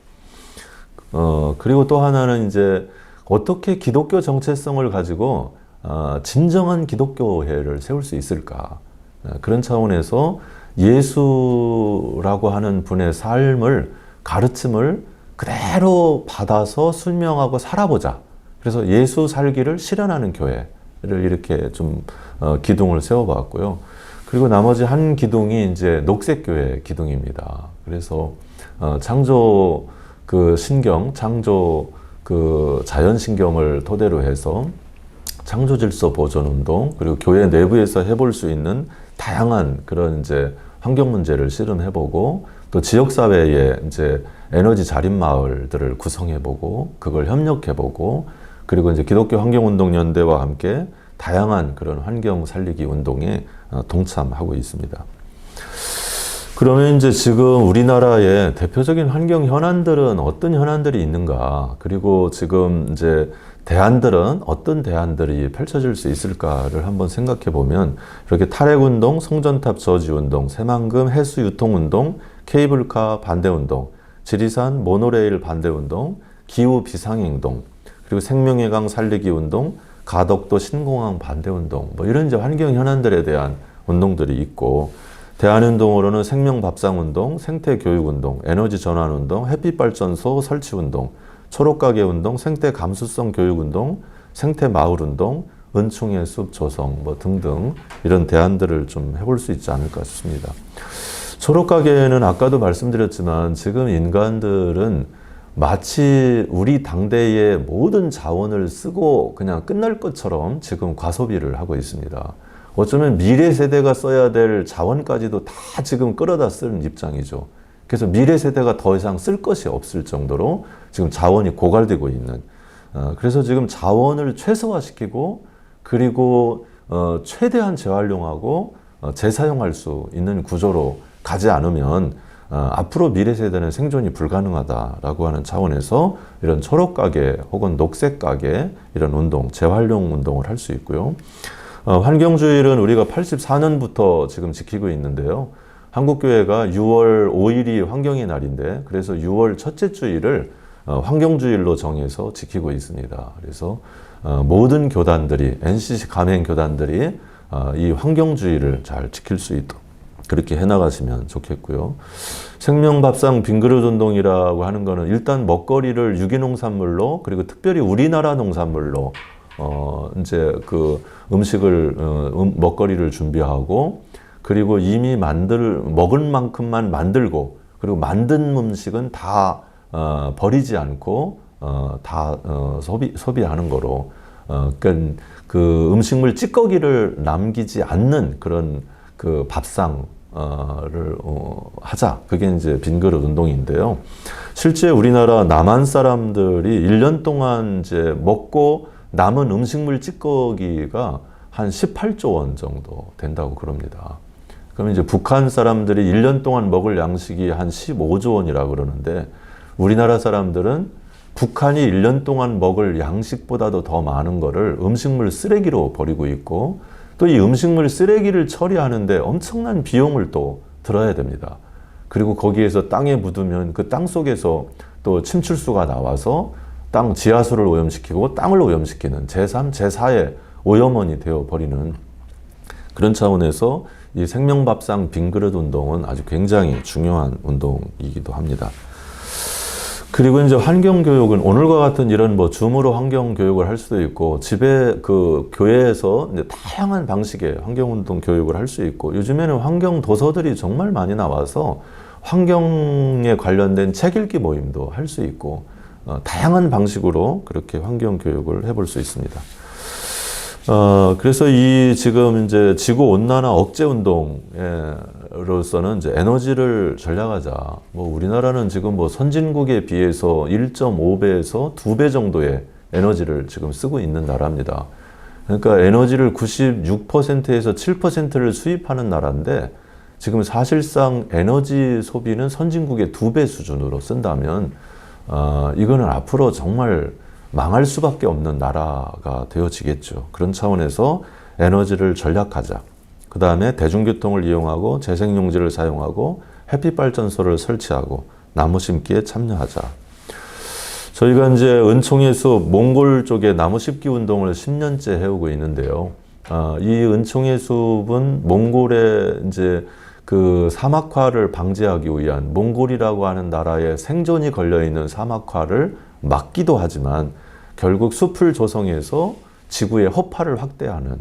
그리고 또 하나는 이제 어떻게 기독교 정체성을 가지고 진정한 기독교회를 세울 수 있을까. 그런 차원에서 예수라고 하는 분의 삶을, 가르침을 그대로 받아서 순명하고 살아보자. 그래서 예수 살기를 실현하는 교회를 이렇게 좀 기둥을 세워봤고요. 그리고 나머지 한 기둥이 이제 녹색교회 기둥입니다. 그래서 창조 그 신경, 창조 그 자연신경을 토대로 해서 창조질서 보존운동, 그리고 교회 내부에서 해볼 수 있는 다양한 그런 이제 환경 문제를 실험해보고, 또 지역사회에 이제 에너지 자립 마을들을 구성해보고, 그걸 협력해보고, 그리고 이제 기독교 환경운동연대와 함께 다양한 그런 환경 살리기 운동에 동참하고 있습니다. 그러면 이제 지금 우리나라의 대표적인 환경 현안들은 어떤 현안들이 있는가, 그리고 지금 이제 대안들은 어떤 대안들이 펼쳐질 수 있을까를 한번 생각해 보면, 이렇게 탈핵운동, 송전탑 저지운동, 새만금 해수유통운동, 케이블카 반대운동, 지리산 모노레일 반대운동, 기후 비상행동, 그리고 생명의 강 살리기 운동, 가덕도 신공항 반대운동, 뭐 이런 이제 환경 현안들에 대한 운동들이 있고, 대안운동으로는 생명밥상운동, 생태교육운동, 에너지전환운동, 햇빛발전소 설치운동, 초록가게운동, 생태감수성 교육운동, 생태마을운동, 은총의 숲 조성 뭐 등등 이런 대안들을 좀 해볼 수 있지 않을까 싶습니다. 초록가게는 아까도 말씀드렸지만 지금 인간들은 마치 우리 당대의 모든 자원을 쓰고 그냥 끝날 것처럼 지금 과소비를 하고 있습니다. 어쩌면 미래 세대가 써야 될 자원까지도 다 지금 끌어다 쓰는 입장이죠. 그래서 미래 세대가 더 이상 쓸 것이 없을 정도로 지금 자원이 고갈되고 있는, 그래서 지금 자원을 최소화시키고 그리고 최대한 재활용하고 재사용할 수 있는 구조로 가지 않으면 앞으로 미래 세대는 생존이 불가능하다라고 하는 차원에서 이런 초록가게 혹은 녹색가게 이런 운동, 재활용 운동을 할 수 있고요. 환경주일은 우리가 84년부터 지금 지키고 있는데요. 한국교회가 6월 5일이 환경의 날인데 그래서 6월 첫째 주일을 환경주일로 정해서 지키고 있습니다. 그래서 모든 교단들이, NCC 가맹 교단들이 이 환경주의를 잘 지킬 수 있도록 그렇게 해나가시면 좋겠고요. 생명밥상 빈그릇 운동이라고 하는 거는 일단 먹거리를 유기농산물로 그리고 특별히 우리나라 농산물로 이제 그 음식을 먹거리를 준비하고 그리고 이미 먹을 만큼만 만들고 그리고 만든 음식은 다 버리지 않고 다 소비하는 거로 그러니까 그 음식물 찌꺼기를 남기지 않는 그런 그 밥상을 하자. 그게 이제 빈그릇 운동인데요. 실제 우리나라 남한 사람들이 1년 동안 이제 먹고 남은 음식물 찌꺼기가 한 18조 원 정도 된다고 그럽니다. 그럼 이제 북한 사람들이 1년 동안 먹을 양식이 한 15조 원이라고 그러는데 우리나라 사람들은 북한이 1년 동안 먹을 양식보다도 더 많은 거를 음식물 쓰레기로 버리고 있고 또 이 음식물 쓰레기를 처리하는데 엄청난 비용을 또 들어야 됩니다. 그리고 거기에서 땅에 묻으면 그 땅 속에서 또 침출수가 나와서 땅 지하수를 오염시키고 땅을 오염시키는 제3, 제4의 오염원이 되어버리는 그런 차원에서 이 생명밥상 빈그릇 운동은 아주 굉장히 중요한 운동이기도 합니다. 그리고 이제 환경교육은 오늘과 같은 이런 뭐 줌으로 환경교육을 할 수도 있고 집에 그 교회에서 이제 다양한 방식의 환경운동 교육을 할 수 있고 요즘에는 환경 도서들이 정말 많이 나와서 환경에 관련된 책 읽기 모임도 할 수 있고 다양한 방식으로 그렇게 환경교육을 해볼 수 있습니다. 그래서 이 지금 이제 지구 온난화 억제 운동으로서는 이제 에너지를 절약하자. 뭐 우리나라는 지금 뭐 선진국에 비해서 1.5배에서 2배 정도의 에너지를 지금 쓰고 있는 나라입니다. 그러니까 에너지를 96%에서 7%를 수입하는 나라인데 지금 사실상 에너지 소비는 선진국의 2배 수준으로 쓴다면 이거는 앞으로 정말 망할 수밖에 없는 나라가 되어지겠죠. 그런 차원에서 에너지를 절약하자. 그 다음에 대중교통을 이용하고 재생용지를 사용하고 햇빛발전소를 설치하고 나무 심기에 참여하자. 저희가 이제 은총의 숲 몽골 쪽에 나무 심기 운동을 10년째 해오고 있는데요. 이 은총의 숲은 몽골의 이제 그 사막화를 방지하기 위한 몽골이라고 하는 나라의 생존이 걸려있는 사막화를 막기도 하지만 결국 숲을 조성해서 지구의 허파를 확대하는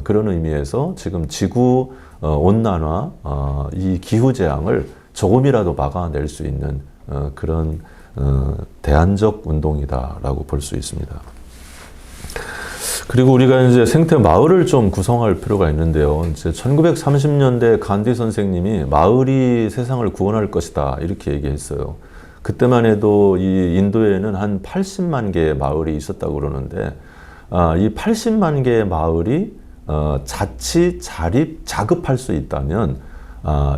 그런 의미에서 지금 지구 온난화, 이 기후재앙을 조금이라도 막아낼 수 있는 그런 대안적 운동이다라고 볼 수 있습니다. 그리고 우리가 이제 생태 마을을 좀 구성할 필요가 있는데요. 이제 1930년대 간디 선생님이 마을이 세상을 구원할 것이다 이렇게 얘기했어요. 그때만 해도 이 인도에는 한 80만 개의 마을이 있었다고 그러는데 이 80만 개의 마을이 자치, 자립, 자급할 수 있다면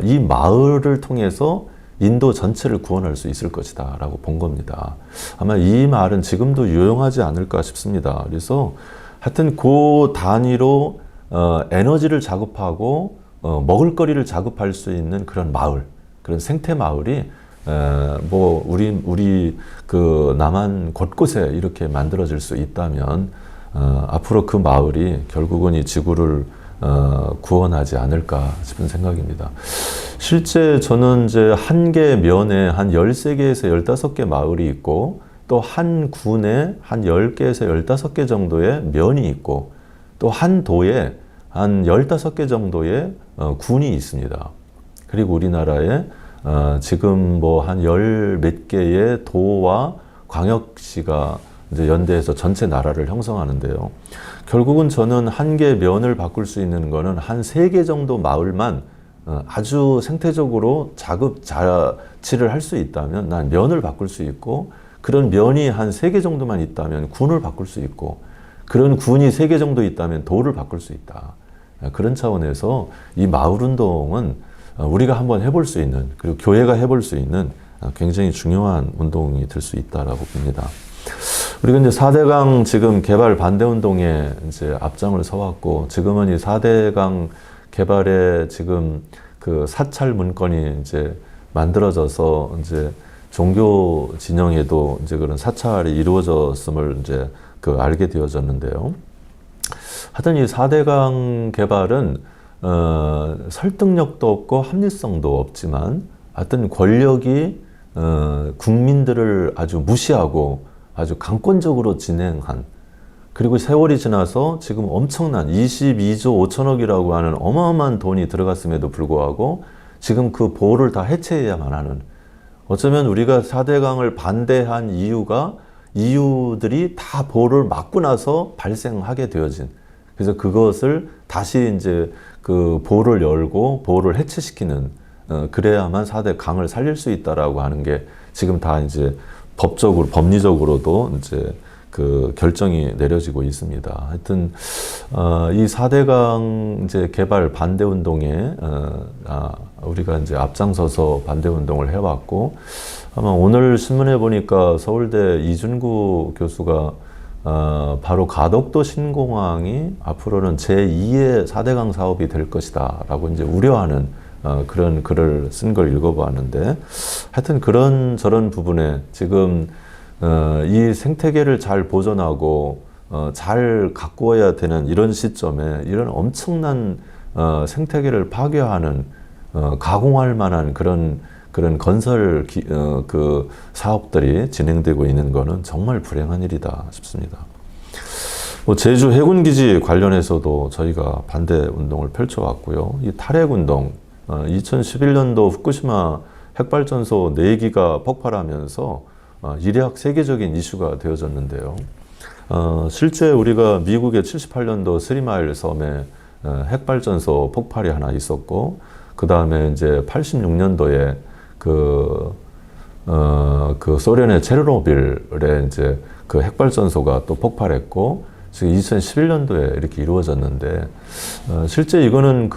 이 마을을 통해서 인도 전체를 구원할 수 있을 것이다 라고 본 겁니다. 아마 이 말은 지금도 유용하지 않을까 싶습니다. 그래서 하여튼 그 단위로 에너지를 자급하고 먹을거리를 자급할 수 있는 그런 마을, 그런 생태 마을이 뭐 우리 그 남한 곳곳에 이렇게 만들어질 수 있다면 앞으로 그 마을이 결국은 이 지구를 구원하지 않을까 싶은 생각입니다. 실제 저는 이제 한 개 면에 한 13개에서 15개 마을이 있고 또 한 군에 한 10개에서 15개 정도의 면이 있고 또 한 도에 한 15개 정도의 군이 있습니다. 그리고 우리나라에 지금 뭐 한 열 몇 개의 도와 광역시가 이제 연대해서 전체 나라를 형성하는데요. 결국은 저는 한 개 면을 바꿀 수 있는 거는 한 3개 정도 마을만 아주 생태적으로 자급자치를 할 수 있다면 난 면을 바꿀 수 있고, 그런 면이 한 3개 정도만 있다면 군을 바꿀 수 있고, 그런 군이 3개 정도 있다면 도를 바꿀 수 있다. 그런 차원에서 이 마을운동은 우리가 한번 해볼 수 있는, 그리고 교회가 해볼 수 있는 굉장히 중요한 운동이 될 수 있다라고 봅니다. 우리가 이제 4대강 지금 개발 반대 운동에 이제 앞장을 서왔고, 지금은 이 4대강 개발에 지금 그 사찰 문건이 이제 만들어져서 이제 종교 진영에도 이제 그런 사찰이 이루어졌음을 이제 알게 되어졌는데요. 하여튼 이 4대강 개발은 설득력도 없고 합리성도 없지만, 하여튼 권력이 국민들을 아주 무시하고 아주 강권적으로 진행한, 그리고 세월이 지나서 지금 엄청난 22조 5천억이라고 하는 어마어마한 돈이 들어갔음에도 불구하고 지금 그 보호를 다 해체해야만 하는, 어쩌면 우리가 4대강을 반대한 이유들이 다 보호를 막고 나서 발생하게 되어진, 그래서 그것을 다시 이제 그 보호를 열고 보호를 해체시키는, 그래야만 4대강을 살릴 수 있다라고 하는 게 지금 다 이제 법적으로, 법리적으로도 이제 그 결정이 내려지고 있습니다. 하여튼 이 4대강 이제 개발 반대 운동에 우리가 이제 앞장서서 반대 운동을 해왔고, 아마 오늘 신문에 보니까 서울대 이준구 교수가 바로 가덕도 신공항이 앞으로는 제2의 4대강 사업이 될 것이다라고 이제 우려하는 그런 글을 쓴 걸 읽어보았는데, 하여튼 그런 저런 부분에 지금 이 생태계를 잘 보존하고 잘 가꾸어야 되는 이런 시점에 이런 엄청난 생태계를 파괴하는, 가공할 만한 그런 건설 그 사업들이 진행되고 있는 것은 정말 불행한 일이다 싶습니다. 뭐 제주 해군기지 관련해서도 저희가 반대 운동을 펼쳐왔고요. 이 탈핵 운동, 2011년도 후쿠시마 핵발전소 4기가 폭발하면서 일약 세계적인 이슈가 되어졌는데요. 실제 우리가 미국의 78년도 스리마일 섬에 핵발전소 폭발이 하나 있었고, 그 다음에 이제 86년도에 그 소련의 체르노빌에 이제 그 핵발전소가 또 폭발했고, 지금 2011년도에 이렇게 이루어졌는데, 실제 이거는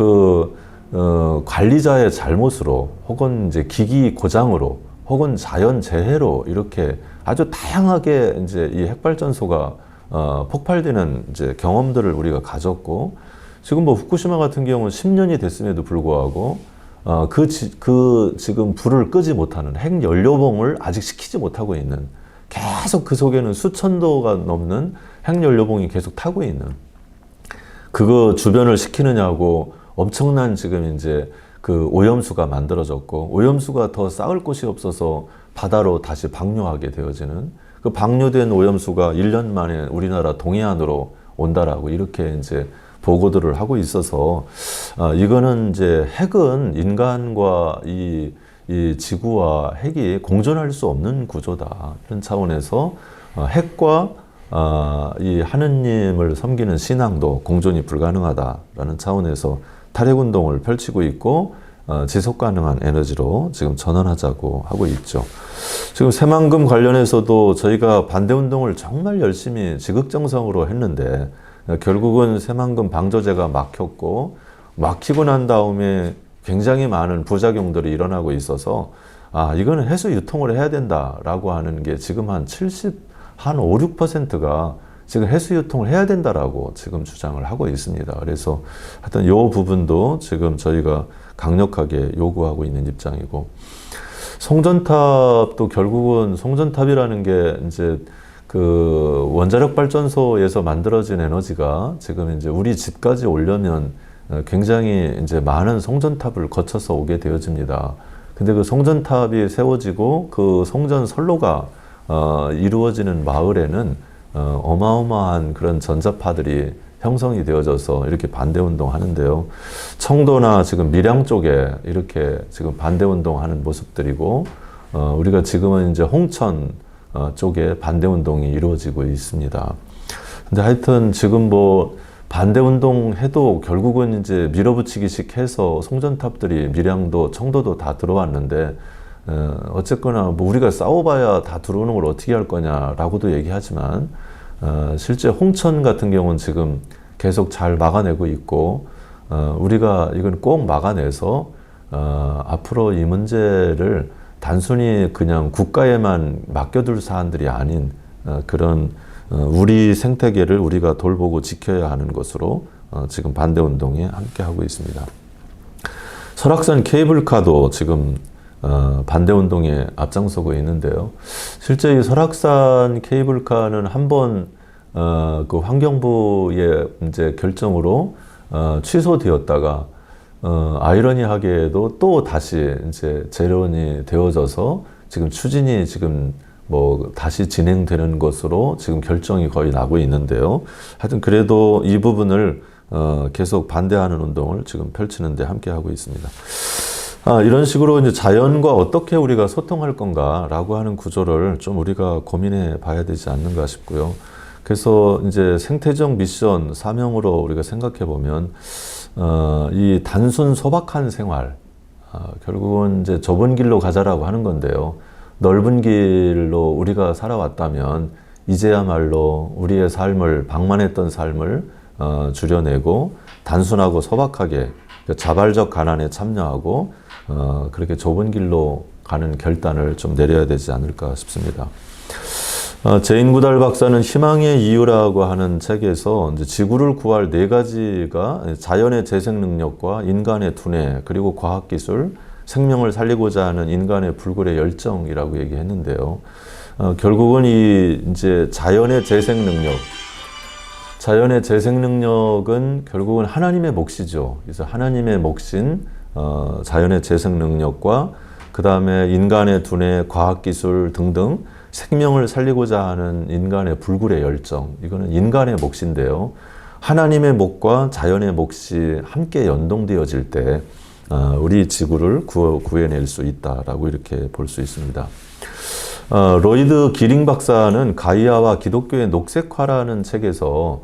관리자의 잘못으로, 혹은 이제 기기 고장으로, 혹은 자연 재해로 이렇게 아주 다양하게 이제 이 핵발전소가 폭발되는 이제 경험들을 우리가 가졌고, 지금 뭐 후쿠시마 같은 경우는 10년이 됐음에도 불구하고 지금 불을 끄지 못하는 핵 연료봉을 아직 식히지 못하고 있는, 계속 그 속에는 수천 도가 넘는 핵 연료봉이 계속 타고 있는, 그거 주변을 식히느냐고 엄청난 지금 이제 그 오염수가 만들어졌고, 오염수가 더 쌓을 곳이 없어서 바다로 다시 방류하게 되어지는, 그 방류된 오염수가 1년 만에 우리나라 동해안으로 온다라고 이렇게 이제 보고들을 하고 있어서, 이거는 이제 핵은 인간과 이 지구와 핵이 공존할 수 없는 구조다. 이런 차원에서 핵과 이 하느님을 섬기는 신앙도 공존이 불가능하다라는 차원에서 탈핵운동을 펼치고 있고, 지속가능한 에너지로 지금 전환하자고 하고 있죠. 지금 새만금 관련해서도 저희가 반대운동을 정말 열심히 지극정성으로 했는데, 결국은 새만금 방조제가 막히고 난 다음에 굉장히 많은 부작용들이 일어나고 있어서, 이거는 해수 유통을 해야 된다라고 하는 게 지금 한 5, 6%가 지금 해수 유통을 해야 된다라고 지금 주장을 하고 있습니다. 그래서 하여튼 이 부분도 지금 저희가 강력하게 요구하고 있는 입장이고, 송전탑도 결국은 송전탑이라는 게 이제 그 원자력 발전소에서 만들어진 에너지가 지금 이제 우리 집까지 오려면 굉장히 이제 많은 송전탑을 거쳐서 오게 되어집니다. 근데 그 송전탑이 세워지고 그 송전 선로가 이루어지는 마을에는 어마어마한 그런 전자파들이 형성이 되어져서 이렇게 반대운동 하는데요. 청도나 지금 밀양 쪽에 이렇게 지금 반대운동 하는 모습들이고, 우리가 지금은 이제 홍천 쪽에 반대운동이 이루어지고 있습니다. 근데 하여튼 지금 뭐 반대운동 해도 결국은 이제 밀어붙이기식 해서 송전탑들이 밀양도 청도도 다 들어왔는데, 어쨌거나 뭐 우리가 싸워봐야 다 들어오는 걸 어떻게 할 거냐라고도 얘기하지만, 실제 홍천 같은 경우는 지금 계속 잘 막아내고 있고, 우리가 이건 꼭 막아내서 앞으로 이 문제를 단순히 그냥 국가에만 맡겨둘 사안들이 아닌 그런 우리 생태계를 우리가 돌보고 지켜야 하는 것으로 지금 반대운동에 함께하고 있습니다. 설악산 케이블카도 지금 반대운동에 앞장서고 있는데요. 실제 이 설악산 케이블카는 한번 그 환경부의 이제 결정으로 취소되었다가 아이러니하게도 또 다시 이제 재론이 되어져서 지금 추진이 지금 뭐 다시 진행되는 것으로 지금 결정이 거의 나고 있는데요. 하여튼 그래도 이 부분을 계속 반대하는 운동을 지금 펼치는 데 함께 하고 있습니다. 이런 식으로 이제 자연과 어떻게 우리가 소통할 건가라고 하는 구조를 좀 우리가 고민해 봐야 되지 않는가 싶고요. 그래서 이제 생태적 미션 사명으로 우리가 생각해 보면 이 단순 소박한 생활, 결국은 이제 좁은 길로 가자라고 하는 건데요. 넓은 길로 우리가 살아왔다면 이제야말로 우리의 삶을 방만했던 삶을 줄여내고 단순하고 소박하게 자발적 가난에 참여하고 그렇게 좁은 길로 가는 결단을 좀 내려야 되지 않을까 싶습니다. 제인 구달 박사는 희망의 이유라고 하는 책에서 이제 지구를 구할 4가지가 자연의 재생 능력과 인간의 두뇌 그리고 과학기술, 생명을 살리고자 하는 인간의 불굴의 열정이라고 얘기했는데요. 결국은 이 이제 자연의 재생 능력은 결국은 하나님의 몫이죠. 그래서 하나님의 몫인 자연의 재생 능력과 그 다음에 인간의 두뇌, 과학기술 등등 생명을 살리고자 하는 인간의 불굴의 열정, 이거는 인간의 몫인데요. 하나님의 몫과 자연의 몫이 함께 연동되어질 때 우리 지구를 구해낼 수 있다라고 이렇게 볼 수 있습니다. 로이드 기링 박사는 가이아와 기독교의 녹색화라는 책에서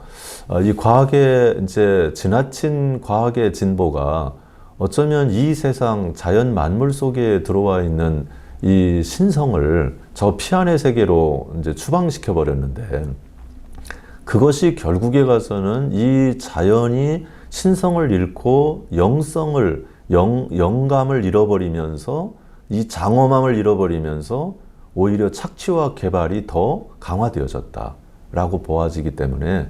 이 과학의 이제 지나친 과학의 진보가 어쩌면 이 세상 자연 만물 속에 들어와 있는 이 신성을 저 피안의 세계로 이제 추방시켜 버렸는데, 그것이 결국에 가서는 이 자연이 신성을 잃고 영감을 잃어버리면서 이 장엄함을 잃어버리면서 오히려 착취와 개발이 더 강화되어졌다라고 보아지기 때문에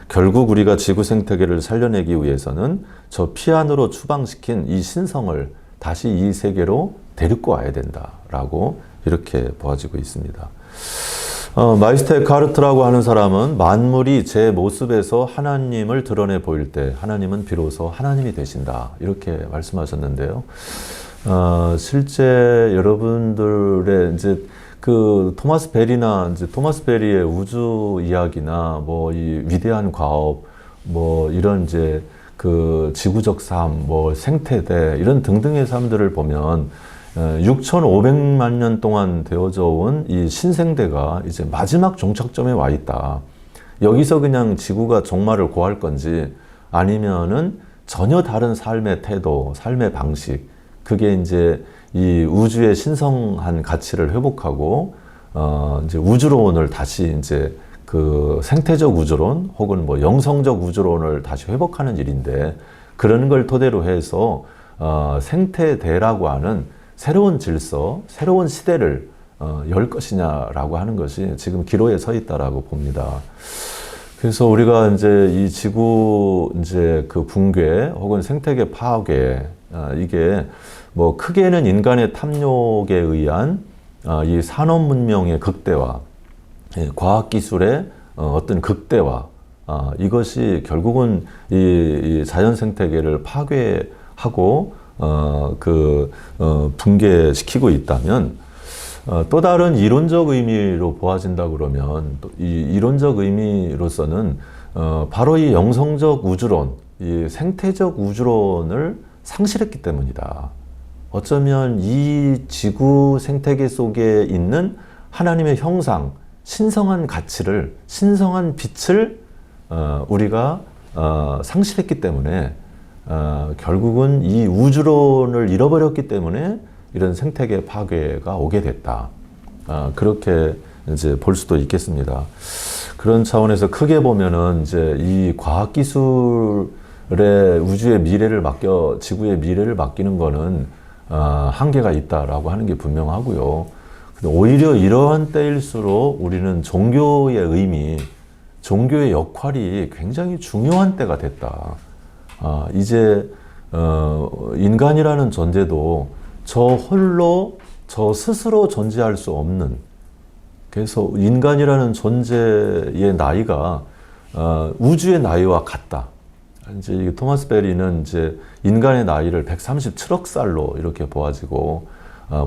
결국 우리가 지구 생태계를 살려내기 위해서는 저 피안으로 추방시킨 이 신성을 다시 이 세계로 데리고 와야 된다라고 이렇게 보아지고 있습니다. 마이스테 카르트라고 하는 사람은 만물이 제 모습에서 하나님을 드러내 보일 때 하나님은 비로소 하나님이 되신다 이렇게 말씀하셨는데요. 실제 여러분들의 이제 그 토마스 베리의 우주 이야기나 뭐 이 위대한 과업, 뭐 이런 이제 그 지구적 삶, 뭐 생태대 이런 등등의 삶들을 보면 6,500만 년 동안 되어져 온 이 신생대가 이제 마지막 종착점에 와 있다. 여기서 그냥 지구가 종말을 고할 건지 아니면은 전혀 다른 삶의 태도, 삶의 방식, 그게 이제 이 우주의 신성한 가치를 회복하고 이제 우주론을 다시 이제 그 생태적 우주론 혹은 뭐 영성적 우주론을 다시 회복하는 일인데, 그런 걸 토대로 해서 생태대라고 하는 새로운 질서, 새로운 시대를 열 것이냐라고 하는 것이 지금 기로에 서 있다라고 봅니다. 그래서 우리가 이제 이 지구 이제 그 붕괴 혹은 생태계 파괴, 이게 뭐 크게는 인간의 탐욕에 의한 이 산업 문명의 극대화, 과학 기술의 어떤 극대화, 이것이 결국은 이 자연 생태계를 파괴하고 붕괴시키고 있다면, 또 다른 이론적 의미로 보아진다 그러면 이 이론적 의미로서는 바로 이 영성적 우주론, 이 생태적 우주론을 상실했기 때문이다. 어쩌면 이 지구 생태계 속에 있는 하나님의 형상, 신성한 가치를, 신성한 빛을 우리가 상실했기 때문에 결국은 이 우주론을 잃어버렸기 때문에 이런 생태계 파괴가 오게 됐다. 그렇게 이제 볼 수도 있겠습니다. 그런 차원에서 크게 보면은 이제 이 과학기술의 우주의 미래를 지구의 미래를 맡기는 거는 한계가 있다라고 하는 게 분명하고요. 근데 오히려 이러한 때일수록 우리는 종교의 의미, 종교의 역할이 굉장히 중요한 때가 됐다. 이제 인간이라는 존재도 저 스스로 존재할 수 없는, 그래서 인간이라는 존재의 나이가 우주의 나이와 같다. 이제 토마스 베리는 이제 인간의 나이를 137억 살로 이렇게 보아지고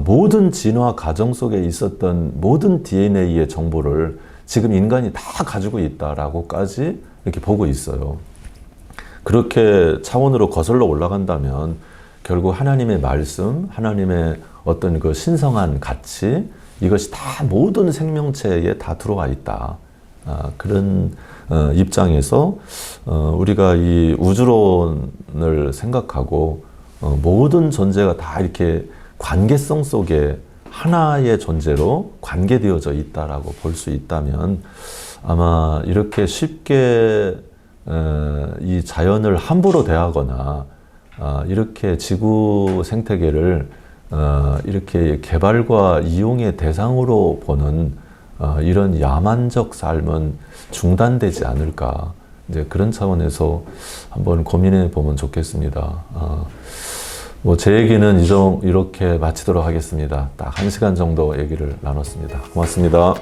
모든 진화 과정 속에 있었던 모든 DNA의 정보를 지금 인간이 다 가지고 있다라고까지 이렇게 보고 있어요. 그렇게 차원으로 거슬러 올라간다면 결국 하나님의 말씀, 하나님의 어떤 그 신성한 가치, 이것이 다 모든 생명체에 다 들어와 있다. 그런 입장에서 우리가 이 우주론을 생각하고 모든 존재가 다 이렇게 관계성 속에 하나의 존재로 관계되어져 있다라고 볼 수 있다면 아마 이렇게 쉽게 이 자연을 함부로 대하거나 이렇게 지구 생태계를 이렇게 개발과 이용의 대상으로 보는 이런 야만적 삶은 중단되지 않을까. 이제 그런 차원에서 한번 고민해 보면 좋겠습니다. 제 얘기는 이렇게 마치도록 하겠습니다. 딱 1시간 정도 얘기를 나눴습니다. 고맙습니다.